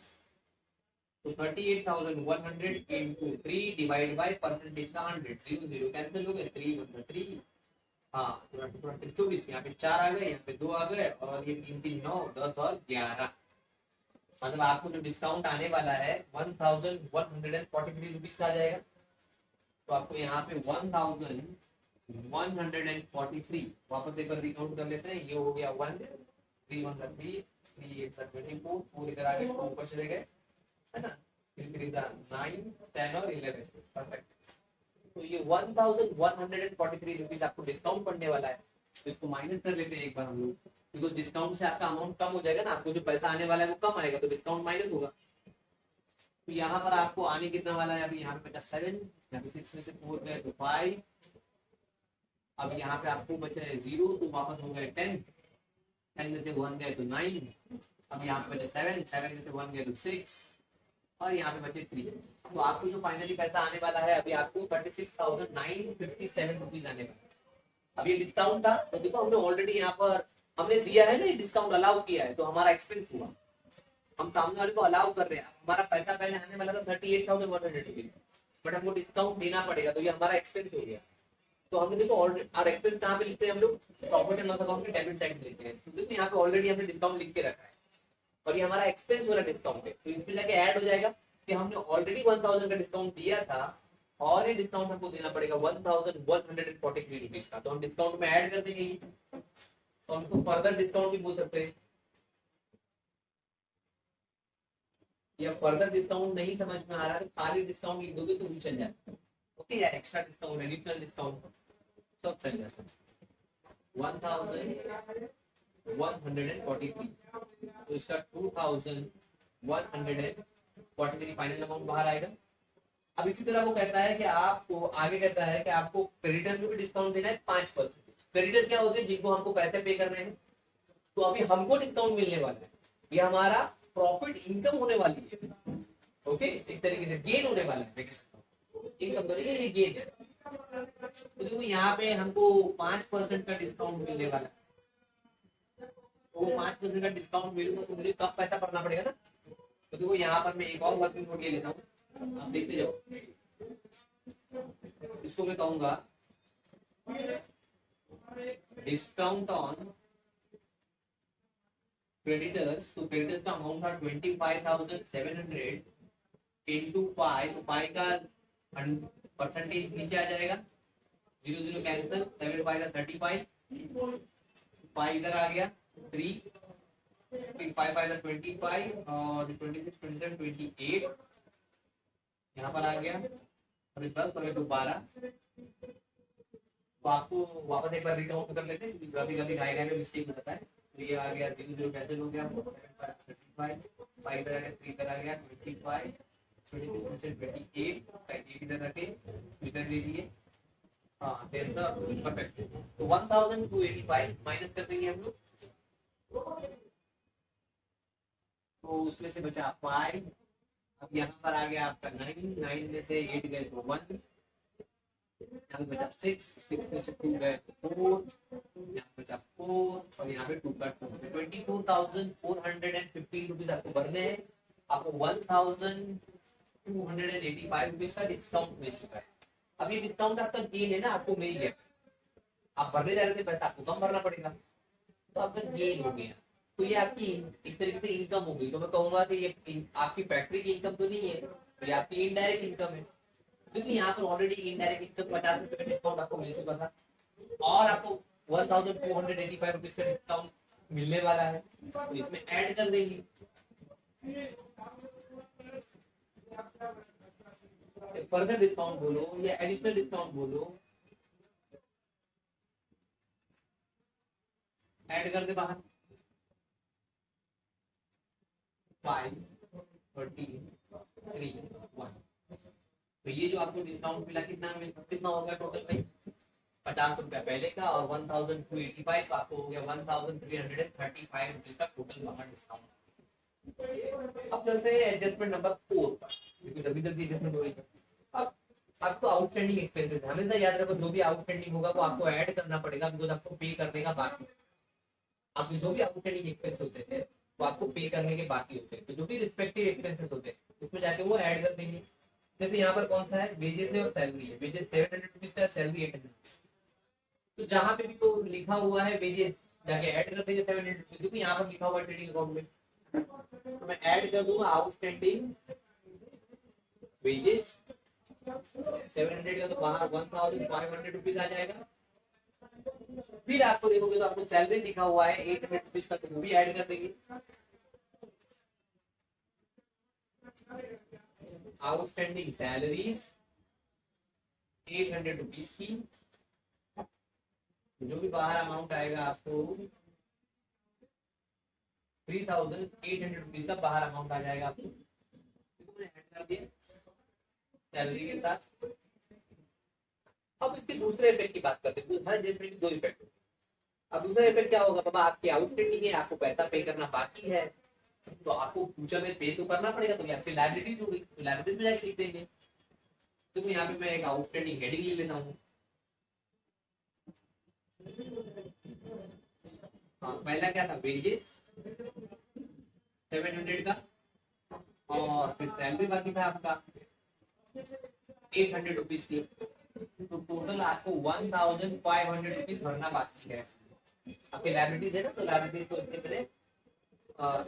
तो 38,100 इंटू 3 डिवाइड बाई परसेंटेज का 100, 0 0 कैंसिल हो गए, 3 मतलब 3, हाँ 24, यहाँ पे 4 आ गए, यहाँ पे 2 आ गए, और ये 3 3 9 10 और 11। मतलब आपको जो डिस्काउंट आने वाला है 1,143 रुपीज का आ जाएगा। तो आपको यहाँ पे 1,143 वापस एक बार रिकाउंट कर लेते हैं। ये हो गया 1, 3 1 3, 3 8 24, 4 इधर आगे 2 ऊपर चले गए, है ना, 3 3 9 10 और 11, परफेक्ट। तो ये 1,143 रुपीज आपको डिस्काउंट पड़ने वाला है। तो इसको माइनस कर लेते हैं एक बार हम लोग, बिकॉज डिस्काउंट से आपका अमाउंट कम हो जाएगा ना, आपको जो पैसा आने वाला है वो कम आएगा, तो डिस्काउंट माइनस होगा। तो यहाँ पर आपको आने कितना वाला है, अभी यहाँ पे बचा 7, यहाँ पे 6 में से 4 गए तो 5, अब यहाँ पे आपको बचा है 0, तो वापस हो गए 10, 10 में से 1 गए तो 9, अब यहाँ पे बचे 7, 7 में से 1 गए तो 6, और यहाँ पे बचे 3। तो आपको जो फाइनली पैसा आने वाला है अभी आपको 36,957 रुपीज आने वाला है। अब ये डिस्काउंट था, तो देखो हमने ऑलरेडी यहाँ पर हमने दिया है ना, ये डिस्काउंट अलाउ किया है, तो हमारा एक्सपेंस हुआ। हम सामने वाले को अलाउ कर रहे हैं, हमारा पैसा पहले आने वाला था 38,100 रुपीज, बट हमको डिस्काउंट देना पड़ेगा, तो ये हमारा एक्सपेंस हो गया। तो हमने देखो और एक्सपेंस कहाँ पे लिखते हैं हम लोग, प्रॉफिट एंड लॉस अकाउंट के डेबिट साइड में लिखते हैं। तो देखो यहाँ पे ऑलरेडी हमने डिस्काउंट लिख के रखा है, और ये हमारा एक्सपेंस वाला डिस्काउंट है, तो इसमें जाके ऐड हो जाएगा कि हमने ऑलरेडी 1,000 का डिस्काउंट दिया था, और ये डिस्काउंट हमको देना पड़ेगा 1,143 रुपीज का, तो हम डिस्काउंट में ऐड कर देंगे। तो हमको फर्दर डिस्काउंट भी बोल सकते हैं, या फर्दर डिस्काउंट नहीं समझ में आ रहा है तो खाली डिस्काउंट लिख दोगे तो भी चल जाएगा। ओके, या एक्स्ट्रा डिस्काउंट, एडिशनल डिस्काउंट, सब चल जाता है। 1,143, तो इसका 2,143 फाइनल अमाउंट बाहर आएगा। अब इसी तरह वो कहता है कि आपको आगे कहता है कि आपको क्रेडिटर को भी डिस्काउंट देना है 5%। क्रेडिटर क्या होते हैं, जिनको हमको पैसे पे करने हैं, तो अभी हमको डिस्काउंट मिलने वाला है, ये हमारा प्रॉफिट इनकम होने वाली है। ओके, एक तरीके से गेन होने वाला है, मैं कह सकता हूँ इनकम तो नहीं है, ये गेन है। तो देखो यहाँ पे हमको 5% का डिस्काउंट मिलने वाला है, तो 5% का डिस्काउंट मिलूंगा तो मुझे कम पैसा भरना पड़ेगा ना। तो देखो यहाँ पर मैं एक और वर्किंग नोट ले लेता हूँ, आप देखते जाओ। इसको मैं कहूंगा डिस्काउंट ऑन क्रेडिटर्स। तो क्रेडिटर्स का अमाउंट था 25,700 इंटू 5, तो 5 का परसेंटेज नीचे आ जाएगा, 0 0 कैंसिल, 7 5 का 35, 5 इधर आ गया 3, 5 5 का 25, और 26 27 28 यहाँ पर आ गया, और इस बार 12। तो आपको वापस एक बार रिकाउंट कर लेते हैं, कभी कभी गाय में मिस्टेक हो जाता है। तो ये आ गया 0 0 कैंसिल हो गया, 35, 5 इधर आ गया, 3 इधर आ गया, 25, 26 28, 8 इधर रखे, इधर ले लिए, हाँ परफेक्ट। तो 1,285 माइनस कर देंगे हम लोग, तो उसमें से बचा 5। अब यहाँ पर आ गया आपका 9, 9 में से 8 गए तो 1, यहाँ पे बचा 6, 6 में से 2 गए तो 4, यहाँ बचा 4, और यहाँ पे 2 का 2, 24,415 रुपीज आपको भरने हैं। आपको 1,285 रुपीज का डिस्काउंट मिल चुका है। अब ये डिस्काउंट आपका गेन है ना, आपको मिल गया, आप भरने जा रहे थे पैसा, आपको कम भरना पड़ेगा, तो आपका गेन हो गया। तो ये आपकी एक तरीके से इनकम हो गई। तो मैं कहूंगा कि ये आपकी फैक्ट्री की इनकम तो नहीं है, ये आपकी इनडायरेक्ट इनकम है, क्योंकि यहाँ पर ऑलरेडी इनडायरेक्ट इनकम 50 रुपए का डिस्काउंट आपको मिल चुका था, और आपको 1,285 रुपीज का डिस्काउंट मिलने वाला है, तो इसमें ऐड कर देंगे। फर्दर डिस्काउंट बोलो या एडिशनल डिस्काउंट बोलो, ऐड कर दे बाहर 5 13 3 1। तो ये जो आपको डिस्काउंट मिला कितना हो गया टोटल भाई 50 रुपया पहले का और 1285 आपको हो गया 1335 रुपीज का टोटल बाहर डिस्काउंट। अब चलते हैं एडजस्टमेंट नंबर 4 पर क्योंकि जल्दी जल्दी एडजस्टमेंट हो रही है। अब आपको आउटस्टैंडिंग एक्सपेंसेस हमेशा याद रखो जो भी आउटस्टैंडिंग होगा वो आपको ऐड करना पड़ेगा बिकॉज आपको पे करने का बाकी आपके जो भी आउटस्टैंडिंग एक्सपेंस होते हैं वो आपको पे करने के बाकी होते हैं तो जो भी रिस्पेक्टिव एक्सपेंसेस होते हैं उसमें जाके वो ऐड कर देंगे। जैसे यहाँ पर कौन सा है वेजेस है और सैलरी है वेजेस 700 रुपीज का सैलरी 800 रुपीज तो जहाँ पे भी वो लिखा हुआ है वेजेस जाके ऐड कर देंगे 700 रुपीज क्योंकि यहाँ पर लिखा हुआ है ट्रेडिंग अकाउंट में तो मैं ऐड कर दूंगा आउटस्टैंडिंग वेजेस 700 का तो बाहर 1500 रुपीज आ जाएगा। फिर आपको देखोगे तो आपको सैलरी लिखा हुआ है 800 रुपीज का तो वो भी ऐड कर देंगे। आउटस्टैंडिंग सैलरीज 800 रुपीज की जो भी बाहर अमाउंट आएगा आपको 3800 रुपीज का बाहर अमाउंट आ जाएगा आपको मैंने ऐड कर दिया सैलरी के साथ। अब इसके दूसरे इफेक्ट की बात करते हैं हर एडजस्टमेंट के दो इफेक्ट। अब दूसरा इफेक्ट क्या होगा बाबा आपकी आउटस्टैंडिंग है आपको पैसा पे करना बाकी है तो आपको फ्यूचर में पे तो करना पड़ेगा तो ये आपकी लायबिलिटीज होगी तो लायबिलिटीज में जाके लिख देंगे। तो यहाँ पे मैं एक आउटस्टैंडिंग हेडिंग ले लेता हूँ। हाँ पहला क्या था वेजेस 700 का और फिर सैलरी बाकी था आपका 800 रुपीज की तो टोटल आपको 1500 रुपीज भरना बाकी है। आपके लायबिलिटीज है ना तो लायबिलिटीज को इसके पहले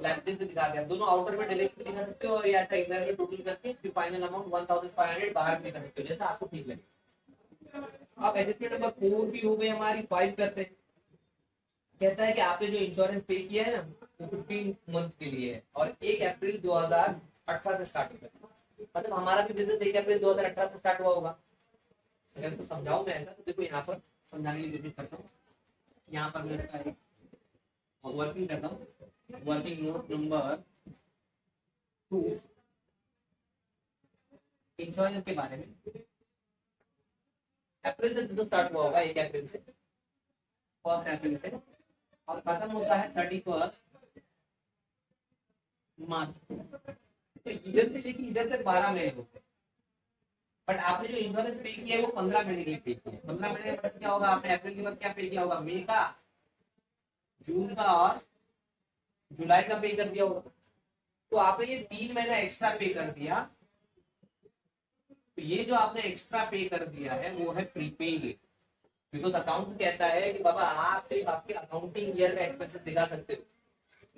लायबिलिटीज दिखा दिया दोनों आउटर में डायरेक्ट दिखा सकते हो और या ऐसा इधर में टोटल करके फिर फाइनल अमाउंट 1500 बाहर भी कर सकते हो जैसा आपको ठीक लगे। अब एडजस्टमेंट नंबर 4 भी हो गई हमारी 5 करते हैं। कहता है कि आपने जो इंश्योरेंस पे किया है ना वो 15 मंथ के लिए है और 1 अप्रैल 2018 से स्टार्ट होता है मतलब हमारा भी बिजनेस 1 अप्रैल 2018 से स्टार्ट हुआ होगा। अगर तो समझाऊं मैं ऐसा तो देखो यहाँ पर समझाने की कोशिश करता हूँ। यहाँ पर मैं इसका एक वर्किंग करता हूँ वर्किंग नोट नंबर 2 इंश्योरेंस के बारे में अप्रैल से तो स्टार्ट हुआ होगा 1 अप्रैल से 1 अप्रैल से और खत्म होता है 31 मार्च तो इधर से लेके इधर तक 12 महीने होते हैं बट आपने जो इंश्योरेंस पे किया है वो 15 महीने के लिए पे किया है। 15 महीने का मतलब क्या होगा आपने अप्रैल के बाद क्या पे किया होगा मई का जून का और जुलाई का पे कर दिया होगा तो आपने ये 3 महीना एक्स्ट्रा पे कर दिया तो ये जो आपने एक्स्ट्रा पे कर दिया है वो है प्रीपेड बिकॉज अकाउंट कहता है कि बाबा आप सिर्फ आपके अकाउंटिंग ईयर का एक्सपेंसेस दिखा सकते हो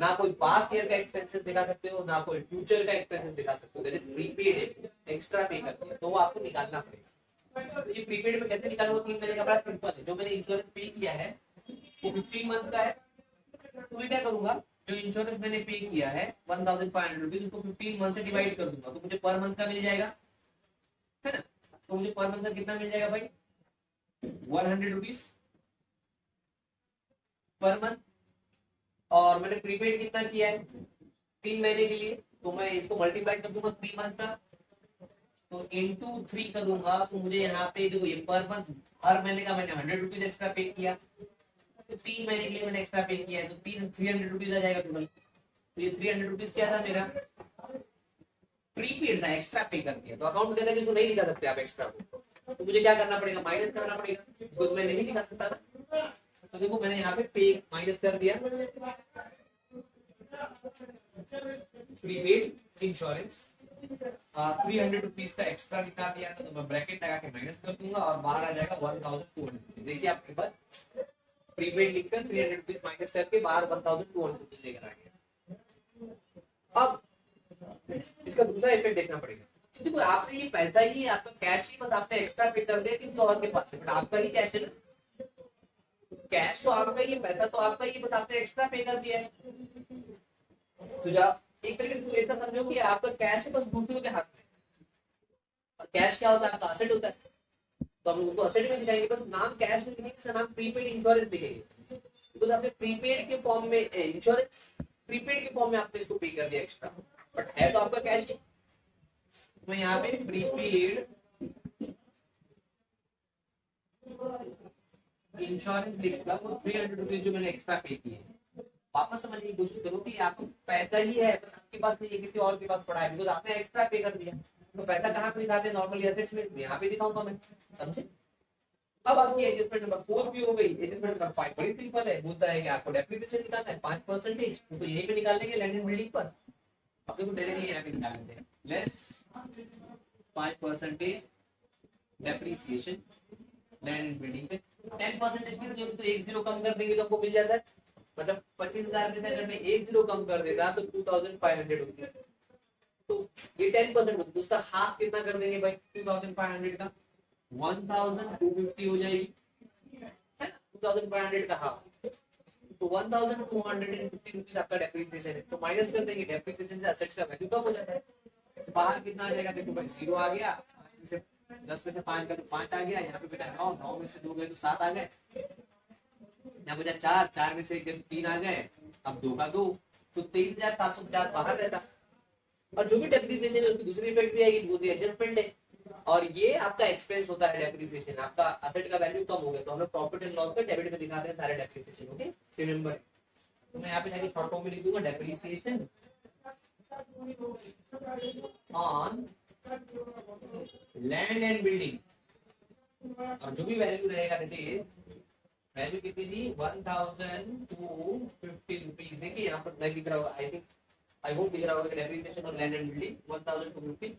ना कोई पास्ट ईयर का एक्सपेंसेस दिखा सकते हो ना कोई फ्यूचर का एक्सपेंसेस दिखा सकते हो दैट इज प्रीपेड एक्स्ट्रा पे कर दिया तो वो आपको निकालना पड़ेगा। तो ये प्रीपेड में कैसे निकालूंगा 3 महीने का बड़ा सिंपल है जो मैंने इंश्योरेंस पे किया है वो 15 मंथ का है तो मैं क्या करूंगा जो इंश्योरेंस मैंने पे किया है 1500 रुपीज उसको 15 मंथ से डिवाइड कर दूंगा तो मुझे पर मंथ का मिल जाएगा है ना। तो मुझे पर मंथ का कितना मिल जाएगा भाई 100 रुपीज पर मंथ और मैंने प्रीपेड कितना किया है 3 महीने के लिए तो मैं इसको मल्टीप्लाई कर दूंगा 3 मंथ का तो इंटू 3 कर दूंगा तो मुझे यहाँ पे देखो ये पर मंथ हर महीने का मैंने 100 रुपीज एक्स्ट्रा पे किया तो 3 महीने के लिए मैंने एक्स्ट्रा पे किया है तो 300 रुपीज आ जाएगा टोटल। तो ये 300 रुपीज क्या था मेरा प्रीपेड था एक्स्ट्रा पे कर दिया तो अकाउंट कहता है कि इसको नहीं दिखा सकते आप एक्स्ट्रा को तो मुझे क्या करना पड़ेगा माइनस करना पड़ेगा बिकॉज मैं नहीं दिखा सकता था। तो देखो मैंने यहाँ पे पे माइनस कर दिया प्रीपेड इंश्योरेंस 300 रुपीज का एक्स्ट्रा दिखा दिया था तो मैं ब्रैकेट लगा के माइनस कर दूंगा और बाहर आ जाएगा 1200। देखिए आपके पास प्रीपेड लिखकर 300 रुपीज माइनस करके बाहर 1200 रुपीज लेकर आ गया। अब इसका दूसरा इफेक्ट देखना पड़ेगा देखो आपने ये पैसा ही आपका कैश ही बस आपने एक्स्ट्रा पे कर दिया किसी और के पास बट आपका ही कैश है ना कैश तो आपका ही पैसा तो आपका ही बस आपने एक्स्ट्रा पे कर दिया है। तो जब एक तरीके से ऐसा समझो कि आपका कैश है बस दूसरों के हाथ में और कैश क्या होता है आपका असेट होता है तो हम उसको असेट में दिखाएंगे बस नाम कैश नहीं लिखेंगे नाम प्रीपेड इंश्योरेंस लिखेंगे बिकॉज आपने प्रीपेड के फॉर्म में इंश्योरेंस प्रीपेड के फॉर्म में आपने इसको पे कर दिया एक्स्ट्रा, बट है तो आपका कैश ही। तो यहाँ पे प्रीपेड इंश्योरेंस लिखा, वो 300 रुपीज जो मैंने एक्स्ट्रा पे किए। वापस समझने की कोशिश करो कि आपको पैसा ही है, बस आपके पास नहीं है, किसी और के पास पड़ा है, बिकॉज आपने एक्स्ट्रा पे कर दिया। तो पैसा कहाँ पे दिखाते हैं नॉर्मली एसेट्स में, यहाँ पे दिखाऊंगा मैं, समझे। अब आपकी एडजस्टमेंट नंबर 4 भी हो गई। एडजस्टमेंट नंबर 5 बड़ी सिंपल है, बोलता है कि आपको डेप्रिसिएशन निकालना है 5%, तो यहीं पे निकाल लेंगे लैंड एंड बिल्डिंग पर। अब देखो डायरेक्टली यहाँ पे निकाल लेते हैं, less 5% depreciation land and building पे। 10% की जरूरत तो एक जीरो कम कर देंगे तो आपको मिल जाता है, मतलब 25,000 में से अगर मैं एक जीरो कम कर देता तो 2,500 होती है। तो ये 10% होती है, उसका हाफ कितना कर देंगे भाई 2,500 का, 1,250 हो जाएगी, है ना। 2,500 का हाफ तो 1,250 रुपीज आपका डेप्रिसिएशन है। तो माइनस कर देंगे, डेप्रिसिएशन से असेट्स का वैल्यू कम हो जाता है। तो बाहर कितना आ जाएगा, देखो भाई जीरो आ गया, 10 में से 5 का तो 5 आ गया, यहाँ पे बेटा 9, 9 में से 2 गए तो 7 आ गए, यहाँ बचा 4, 4 में से 3 आ गए, अब 2 का 2, तो 23,750 बाहर रहता। और जो भी डेप्रिसिएशन है उसकी दूसरी इफेक्ट भी आएगी, वो एडजस्टमेंट है, और ये आपका एक्सपेंस होता है डेप्रिसिएशन। आपका असेट का वैल्यू कम हो गया तो हम लोग प्रॉफिट एंड लॉस पे डेबिट में दिखाते हैं सारे डेप्रिसिएशन, ओके रिमेंबर। तो मैं यहाँ पे जाके शॉर्ट फॉर्म में लिख दूंगा depreciation on land and building, और जो भी वैल्यू रहेगा वैल्यू कितनी थी 1,250 रुपीज। देखिए यहाँ पर मैं लिख रहा हूँ, आई होप दिख रहा होगा depreciation on land and building 1,250।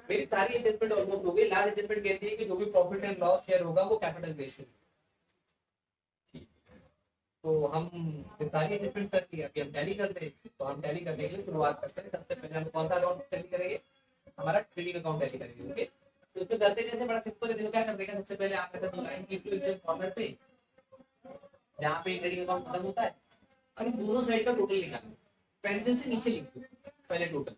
मेरी सारी एडजस्टमेंट ऑलमोस्ट हो गई। लास्ट एडजस्टमेंट कहती है कि जो भी प्रॉफिट एंड लॉस शेयर होगा वो कैपिटल रेशियो। तो हम सारी एडजस्टमेंट कर ली, अभी हम टैली करते हैं। तो हम टैली करने के लिए शुरुआत करते हैं। सबसे पहले हम कौन सा अकाउंट टैली करेंगे, हमारा ट्रेडिंग अकाउंट टैली करेंगे, ओके। तो उसमें करते कैसे, बड़ा सिंपल है। देखो क्या कर देगा, सबसे पहले आप ऐसा दो line keep to equal format पे, जहाँ पे ट्रेडिंग अकाउंट खत्म होता है, और दोनों साइड का टोटल निकालना, पेंसिल से नीचे लिख दो पहले टोटल।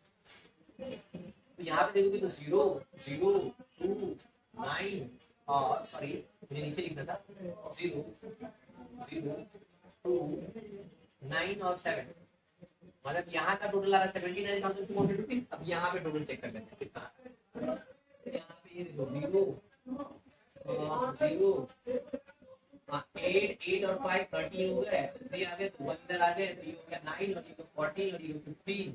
तो यहाँ पे देखोगे तो 0, 0, 2, 9, और सॉरी मुझे नीचे लिखना था 0, 0, 2, 9 और 7, मतलब यहाँ का टोटल आ रहा है 79,200 रुपीज। अब यहाँ पे टोटल चेक कर लेते हैं कितना। यहाँ पे 0, 0, 8 और 5 13 हो गए, 3 आ गए तो 1 इधर आ गए, तो ये हो गया 9 और ये 14 और ये 15,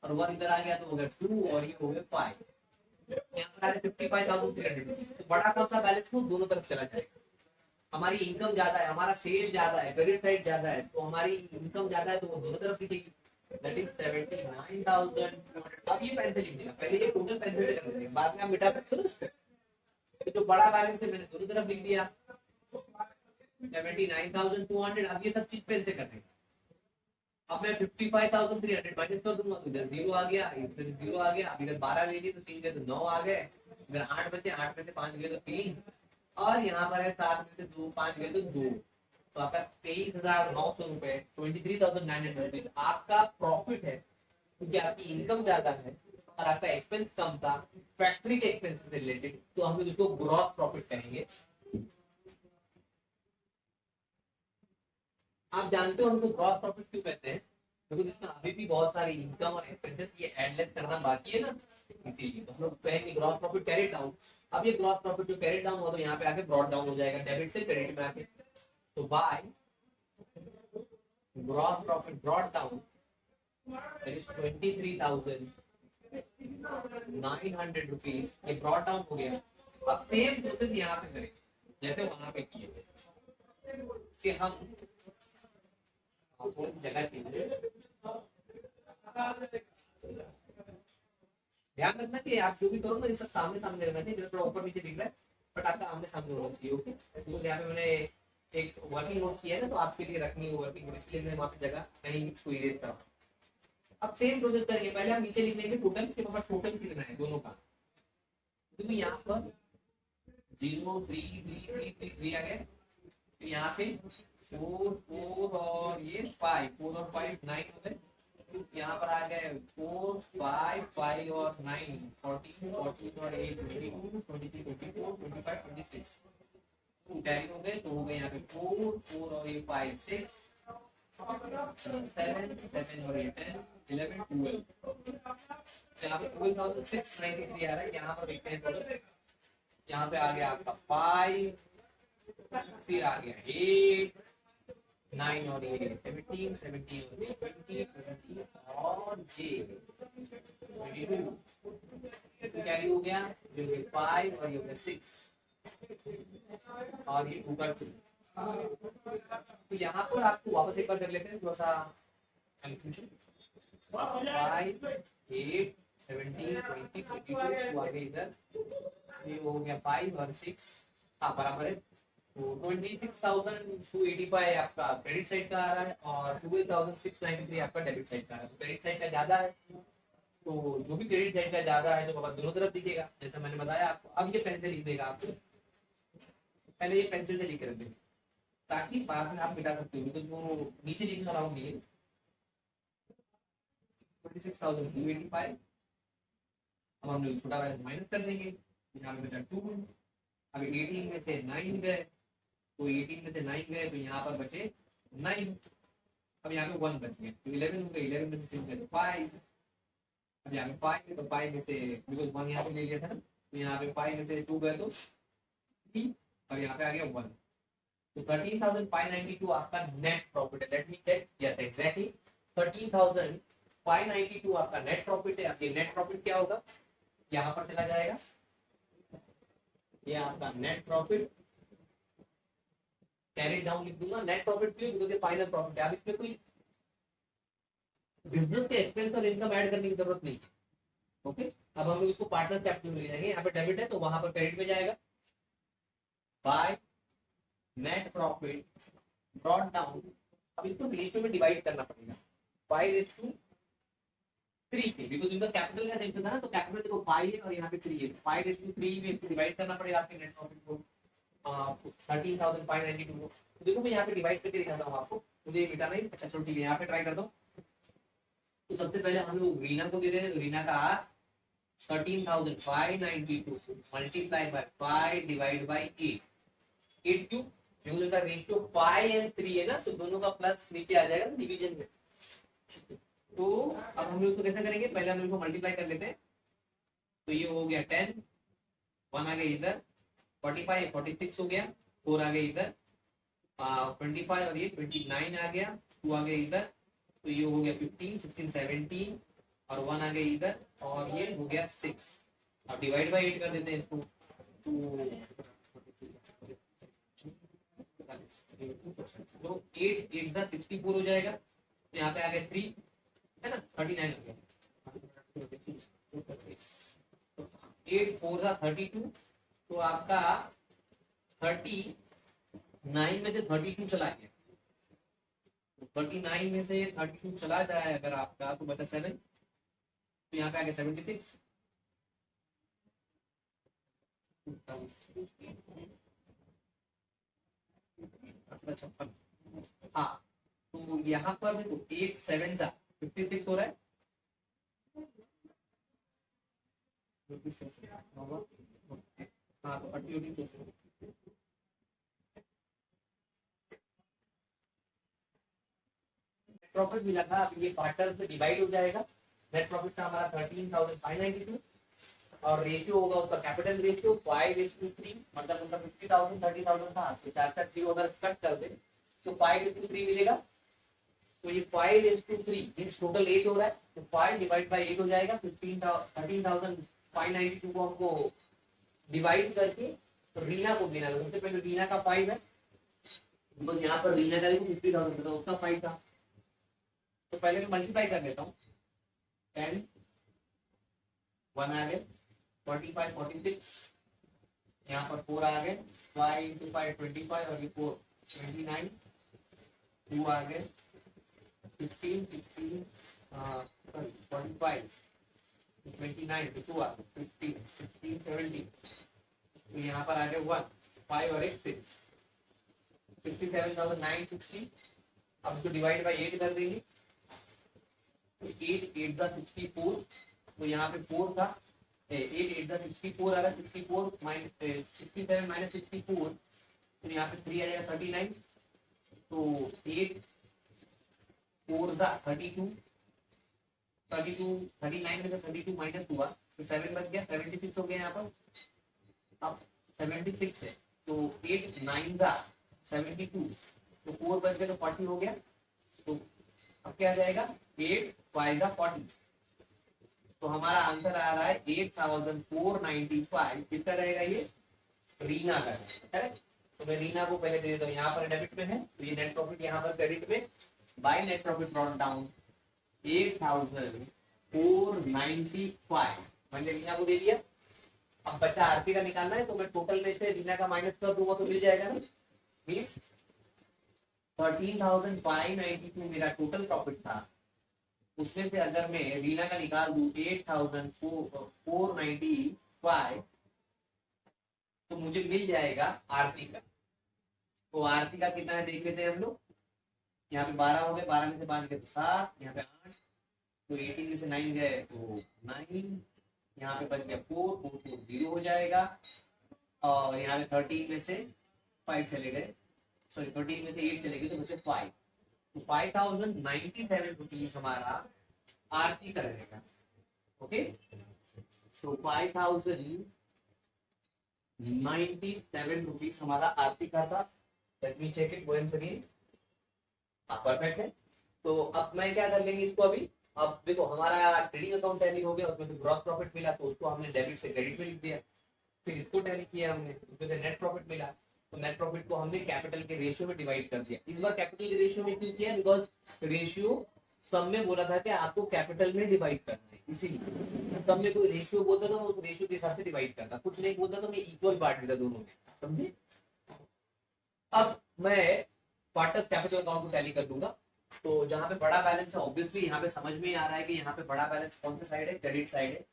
और 1 इधर आ गया तो हो गया 2 और ये हो गया 5। यहाँ पर आ रहा है 55,300 रुपीज। तो बड़ा कौन सा बैलेंस हो, दोनों तरफ चला जाएगा। हमारी इनकम ज्यादा है, हमारा सेल ज्यादा है, क्रेडिट साइड ज्यादा है, तो हमारी इनकम ज्यादा है तो वो दोनों तरफ दिखेगी, दैट इज 79,200। अब ये पेंसिल लिख देगा, पहले ये टोटल पेंसिल से कर देंगे, बाद में आप मिटा सकते हो उसको। तो जो बड़ा बैलेंस है मैंने दोनों तरफ लिख दिया 79,200। अब ये सब चीज पेन से कर देंगे। अब मैं 55,300 माइनस कर दूंगा, तो इधर 0 आ गया, इधर 0 आ गया। अब इधर 12 ले लिए तो 3 गए तो 9 आ गए, इधर 8 बचे, 8 में से 5 गए तो 3, और यहाँ पर है 7 में से 2 5 गए तो 2। तो आपका 23,900 रुपए, 23,900 रुपीज आपका प्रॉफिट है, क्योंकि आपकी इनकम ज्यादा है और आपका एक्सपेंस कम था फैक्ट्री के एक्सपेंस से रिलेटेड, तो हम लोग इसको ग्रॉस प्रॉफिट कहेंगे। आप जानते हो हमको ग्रॉस प्रॉफिट क्यों कहते हैं, क्योंकि इसमें अभी भी बहुत सारी इनकम और एक्सपेंसेस ये एडलेस करना बाकी है ना, इसीलिए तो हम लोग कहेंगे ग्रॉस प्रॉफिट कैरी डाउन। अब ये ग्रॉस प्रॉफिट जो कैरी डाउन हुआ तो यहाँ पे आके ब्रॉड डाउन हो जाएगा, डेबिट से क्रेडिट में आके। तो by gross profit brought down that is 23,900 rupees, ये ब्रॉड डाउन हो गया। अब सेम प्रोसेस यहाँ पे करेंगे जैसे वहां पे किए थे, कि हम थोड़ी जगह चाहिए, ध्यान रखना कि आप जो भी करो ना ये सब सामने सामने रहना चाहिए। मेरा थोड़ा ऊपर नीचे दिख रहा है बट आपका आमने सामने होना चाहिए, ओके। तो यहाँ पे मैंने एक वर्किंग नोट किया है ना, तो आपके लिए रखनी है वर्किंग नोट, इसलिए मैंने वहाँ पे जगह कहीं इसको इरेज करा। अब सेम प्रोसेस करेंगे, पहले हम नीचे लिख लेंगे टोटल, के पापा टोटल कितना है दोनों का। देखो यहाँ पर 0 3 3 3 3 3 आ गया, तो यहाँ पे 4 4 और ये 5 4 और 5 9 हो गए, यहाँ पर आ गए 4 5 5 और 9 14 14 और 8 22 23 24 25 26। कैरी हो गए तो हो गए यहाँ पे 4 और ये 5 6 7 7 और ये 10 11 12। यहाँ पे 12,693 आ रहा है। यहाँ पर देखते हैं टोटल। यहाँ पे आ गया आपका 5, फिर आ गया 8 9 और ये 17 17 और ये 20 20 और ये 22 कैरी हो गया, जो ये 5 और ये हो गया 6 और ये 2 का 2। तो यहाँ पर आपको वापस एक बार कर लेते हैं, थोड़ा सा कंफ्यूजन। 5 8 17 20 22 तो आगे इधर ये हो गया 5 और 6, हाँ बराबर है। तो 26,285 आपका क्रेडिट साइड का आ रहा है और 12,693 आपका डेबिट साइड का आ रहा है। तो क्रेडिट साइड का ज्यादा है, तो जो भी क्रेडिट साइड का ज्यादा है तो बाबा दोनों तरफ दिखेगा, जैसा मैंने बताया आपको। अब ये पेन से लिख देगा आपको, पहले ये पेंसिल से लिख कर देंगे ताकि बाद में आप मिटा सकते हो, बिकॉज वो नीचे लिखना अलाउड नहीं है। 26,285 अब हम लोग छोटा बैलेंस माइनस कर देंगे, यहाँ पे बचा 2। अब 18 में से 9 गए, तो 18 में से 9 गए तो यहाँ पर बचे 9। अब यहाँ पे 1 बच गए तो 11 हो गए, 11 में से 6 गए 5। अब यहाँ पे 5 है तो 5 में से, बिकॉज 1 यहाँ पे ले लिया था ना, तो यहाँ पे 5 में से 2 गए तो 3 और यहाँ पे आ गया 1। तो 13,592 आपका नेट प्रॉफिट है। Let me check, yes exactly 13,592 आपका नेट प्रॉफिट है। अब ये नेट प्रॉफिट क्या होगा, यहाँ पर चला जाएगा, ये आपका नेट प्रॉफिट कैरी डाउन लिख दूंगा। नेट प्रॉफिट क्यों, बिकॉज ये फाइनल प्रॉफिट है। अब इसमें कोई बिजनेस के एक्सपेंस और इनकम ऐड करने की जरूरत नहीं है। ओके, अब हम लोग इसको पार्टनर्स कैपिटल में ले जाएंगे। यहाँ पे डेबिट है तो वहां पर क्रेडिट में जाएगा। By net profit brought down, अब इसको रेशियो में डिवाइड करना पड़ेगा 5:3 से, बिकॉज इनका कैपिटल का रेशियो था ना, तो कैपिटल देखो 5 है और यहाँ पे 3 है, 5:3 में इसको डिवाइड करना पड़ेगा आपके नेट प्रॉफिट को 13,592 को। तो देखो मैं यहाँ पे डिवाइड करके दिखाता हूँ आपको, मुझे मिटाना ही। अच्छा चलो ठीक है, यहाँ पे ट्राई करता हूँ। तो सबसे पहले हम लोग रीना को दे दें, तो रीना का 13,592 मल्टीप्लाई बाय 5 डिवाइड बाय 8 क्यों, क्योंकि उनका रेशियो 5 और 3 है ना, तो दोनों का प्लस नीचे आ जाएगा डिवीजन में। तो अब हम लोग इसको कैसे करेंगे, पहले हम लोग इसको मल्टीप्लाई कर लेते हैं। तो ये हो गया 10, 1 आ गया इधर, 45 46 हो गया, 4 आ गया इधर, 25 और ये 29 आ गया, 2 आ गया इधर, तो ये हो गया 15 16 17 और 1 आ गया इधर और ये हो गया 6। अब डिवाइड बाय 8 कर देते हैं इसको, तो 8 8 जा 64 हो जाएगा। यहाँ पे आ गया 3 है ना, 39 हो गया, 8 4 जा 32, तो आपका 39 में से 32 चला गया। 39 में से 32 चला जाए अगर आपका, तो बचा 7, तो यहाँ पे आ गया 76। हाँ, तो यहाँ पर देखो 8 7 जा 56 हो रहा है। हाँ, तो 38 प्रॉफिट मिला था। अब ये पार्टनर से डिवाइड हो जाएगा। नेट प्रॉफिट था हमारा 13,592 और रेशियो होगा उसका कैपिटल रेशियो 5:3, मतलब उनका 50,000 30,000 था, तो 4 अगर कट कर दे तो 5:3 मिलेगा। तो ये 5:3 मींस टोटल 8 हो रहा है, तो 5 डिवाइड बाय 8 हो जाएगा। 13,592 को हमको डिवाइड करके तो रीना को देना था। सबसे पहले रीना का 5 है, तो यहाँ पर रीना का देखो 50,000 था, उसका 5 था, तो पहले मैं मल्टीप्लाई कर देता हूँ। 10 1 आ गए, 45 46, यहाँ पर 4 आ गए, 5 × 5 25 और ये 4 29, 2 आ गए, 15 16 45 29, 2 आ गए, 15 16 17, तो यहाँ पर आ गए 1 5 और 1 6, 57,960। अब इसको डिवाइड बाय 8 कर देंगे, तो 8 8 जा 64, तो यहाँ पे 4 था, 8 8 जा 64 आ रहा है, 64 67 - 64 तो यहाँ पे 3 आ जाएगा 39, तो 8 4 जा 32, 39 में से 32 माइनस हुआ तो 7 बच गया, 76 हो गया यहाँ पर। अब 76 है तो 8 9 जा 72, तो 4 बच गया तो 40 हो गया। तो अब क्या आ जाएगा 8 5 जा 40, तो हमारा आंसर आ रहा है 8495। किसका रहेगा ये, रीना का है, करेक्ट। तो मैं रीना को पहले दे देता हूँ, यहाँ पर डेबिट में है तो ये नेट प्रॉफिट यहाँ पर क्रेडिट में, by net profit brought down 8495 मैंने रीना को दे दिया। अब बचा आरती का निकालना है, तो मैं टोटल में से रीना का माइनस कर दूंगा तो मिल जाएगा ना। मीन्स 13,592 मेरा टोटल प्रॉफिट था, उसमें से अगर मैं रीना का निकाल दूं 8,495 तो मुझे मिल जाएगा आरती का। तो आरती का कितना है देख लेते हैं हम लोग। यहाँ पे 12 हो गए, 12 में से 5 गए तो 7, यहाँ पे 8, तो 18 में से 9 गए तो 9, यहाँ पे बच गया 4 4 4 0 हो जाएगा। और यहाँ पे 13 में से 5 चले गए, सॉरी 13 में से 8 चले गए तो बचे 5, तो 5097 रुपीज हमारा आरती का रहेगा। ओके, तो 5097 रुपीज हमारा आरती का था। Let me check it once again. Perfect है। तो अब मैं क्या कर लेंगे इसको अभी। अब देखो हमारा ट्रेडिंग अकाउंट टैली हो गया, उसमें से ग्रॉस प्रॉफिट मिला तो उसको हमने डेबिट से क्रेडिट में लिख दिया। फिर इसको टैली किया हमने, उसमें से नेट प्रॉफिट मिला तो नेट प्रॉफिट को हमने कैपिटल के रेशियो में डिवाइड कर दिया। इस बार कैपिटल के रेशियो में क्यों किया, बिकॉज रेशियो सब में बोला था कि आपको कैपिटल में डिवाइड करना है, इसीलिए सब में कोई रेशियो बोलता था उस रेशियो के हिसाब से डिवाइड करता, कुछ नहीं बोलता तो मैं इक्वल बांट देता दोनों में, समझे। अब मैं पार्टनर्स कैपिटल अकाउंट को टैली कर दूंगा। तो जहां पे बड़ा बैलेंस है ऑब्वियसली यहाँ पे समझ में आ रहा है कि यहाँ पे बड़ा बैलेंस कौन सी साइड है, क्रेडिट साइड है।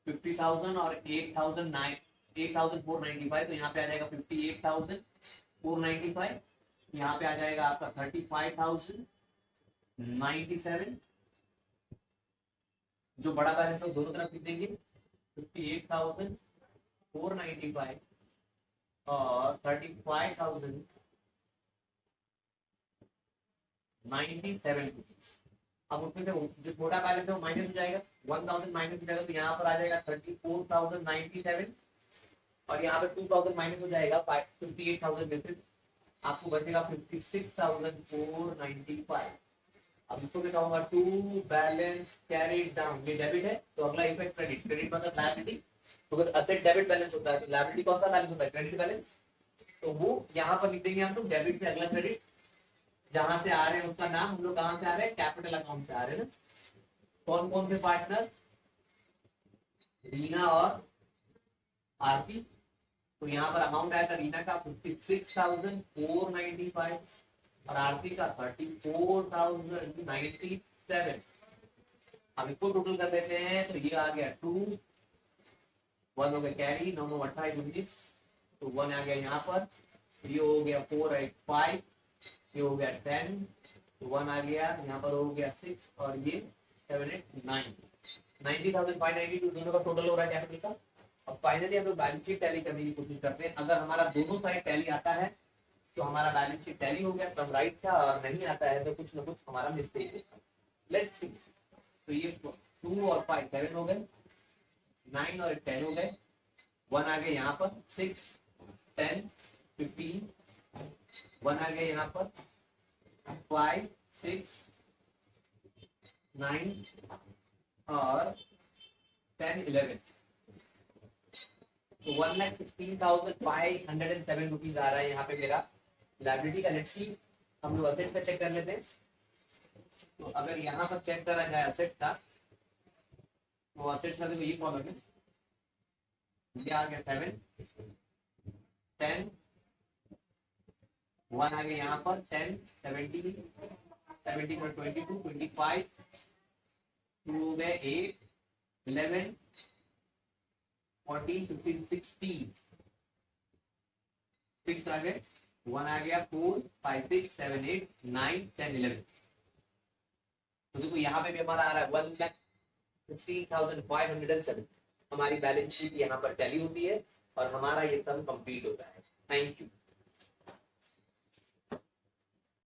50,000 और 8,495, तो यहाँ पे आ जाएगा 58,495। यहाँ पे आ जाएगा आपका 35,097। जो बड़ा बैलेंस है दोनों तरफ लिख देंगे, 58,495 और 35,097 रुपीज। अब उसमें से जो छोटा बैलेंस है वो माइनस हो जाएगा, 1000 माइनस हो जाएगा तो यहाँ पर आ जाएगा 34,097 और यहाँ पे 2000 माइनस हो जाएगा 58,000 में से आपको बचेगा 56,495। अब इसको मैं कहूंगा टू बैलेंस कैरीड डाउन, ये डेबिट है तो अगला इफेक्ट क्रेडिट, क्रेडिट मतलब लायबिलिटी। तो अगर असेट डेबिट बैलेंस होता है तो लायबिलिटी कौन सा बैलेंस होता है, क्रेडिट बैलेंस। तो वो यहाँ पर लिख देंगे हम लोग डेबिट से अगला क्रेडिट। जहां से आ रहे हैं उसका नाम हम लोग कहां से आ रहे हैं, कैपिटल अकाउंट से आ रहे हैं ना। कौन कौन से पार्टनर, रीना और आरती। तो यहाँ पर अमाउंट आया था रीना का 56,495 और आरती का 34,097। अब इसको टोटल कर देते हैं तो ये आ गया 2, 1 हो गया कैरी, 9 9 28 19, तो 1 आ गया यहाँ पर, ये हो गया 4 8 5, ये हो गया 10, 1 आ गया यहाँ पर हो गया 6 और ये 7 8 9, 90,592 दोनों का टोटल हो रहा है कैपिटल का। अब फाइनली हम लोग बैलेंस शीट टैली करने की कोशिश करते हैं। अगर हमारा दोनों साइड टैली आता है तो हमारा बैलेंस शीट टैली हो गया, सब राइट था, और नहीं आता है तो कुछ ना कुछ हमारा मिस्टेक है। Let's see. तो ये 2 और 5 7 हो गए, 9 और 10 हो गए, 1 आ गया यहाँ पर 6 10 15, 1 आ गया यहाँ पर 5 6 9 और 10 11, तो 1,16,507 रुपीज आ रहा है यहाँ पे मेरा लाइबिलिटी का। लेट्स सी, हम लोग असेट का चेक कर लेते हैं। तो अगर यहाँ पर चेक करा जाए असेट का, तो असेट का देखो ये कॉलम है, ये आ गया 7 10, 1 आ गया यहाँ पर 10 17 17 और 22 25, 2 हो गए 8 11 14 15 16, 6 आ गए, 1 आ गया 4 5 6 7 8 9 10 11। तो देखो यहाँ पे भी हमारा आ रहा है 1,16,507। हमारी बैलेंस शीट यहाँ पर टैली होती है और हमारा ये सम कंप्लीट होता है। Thank you.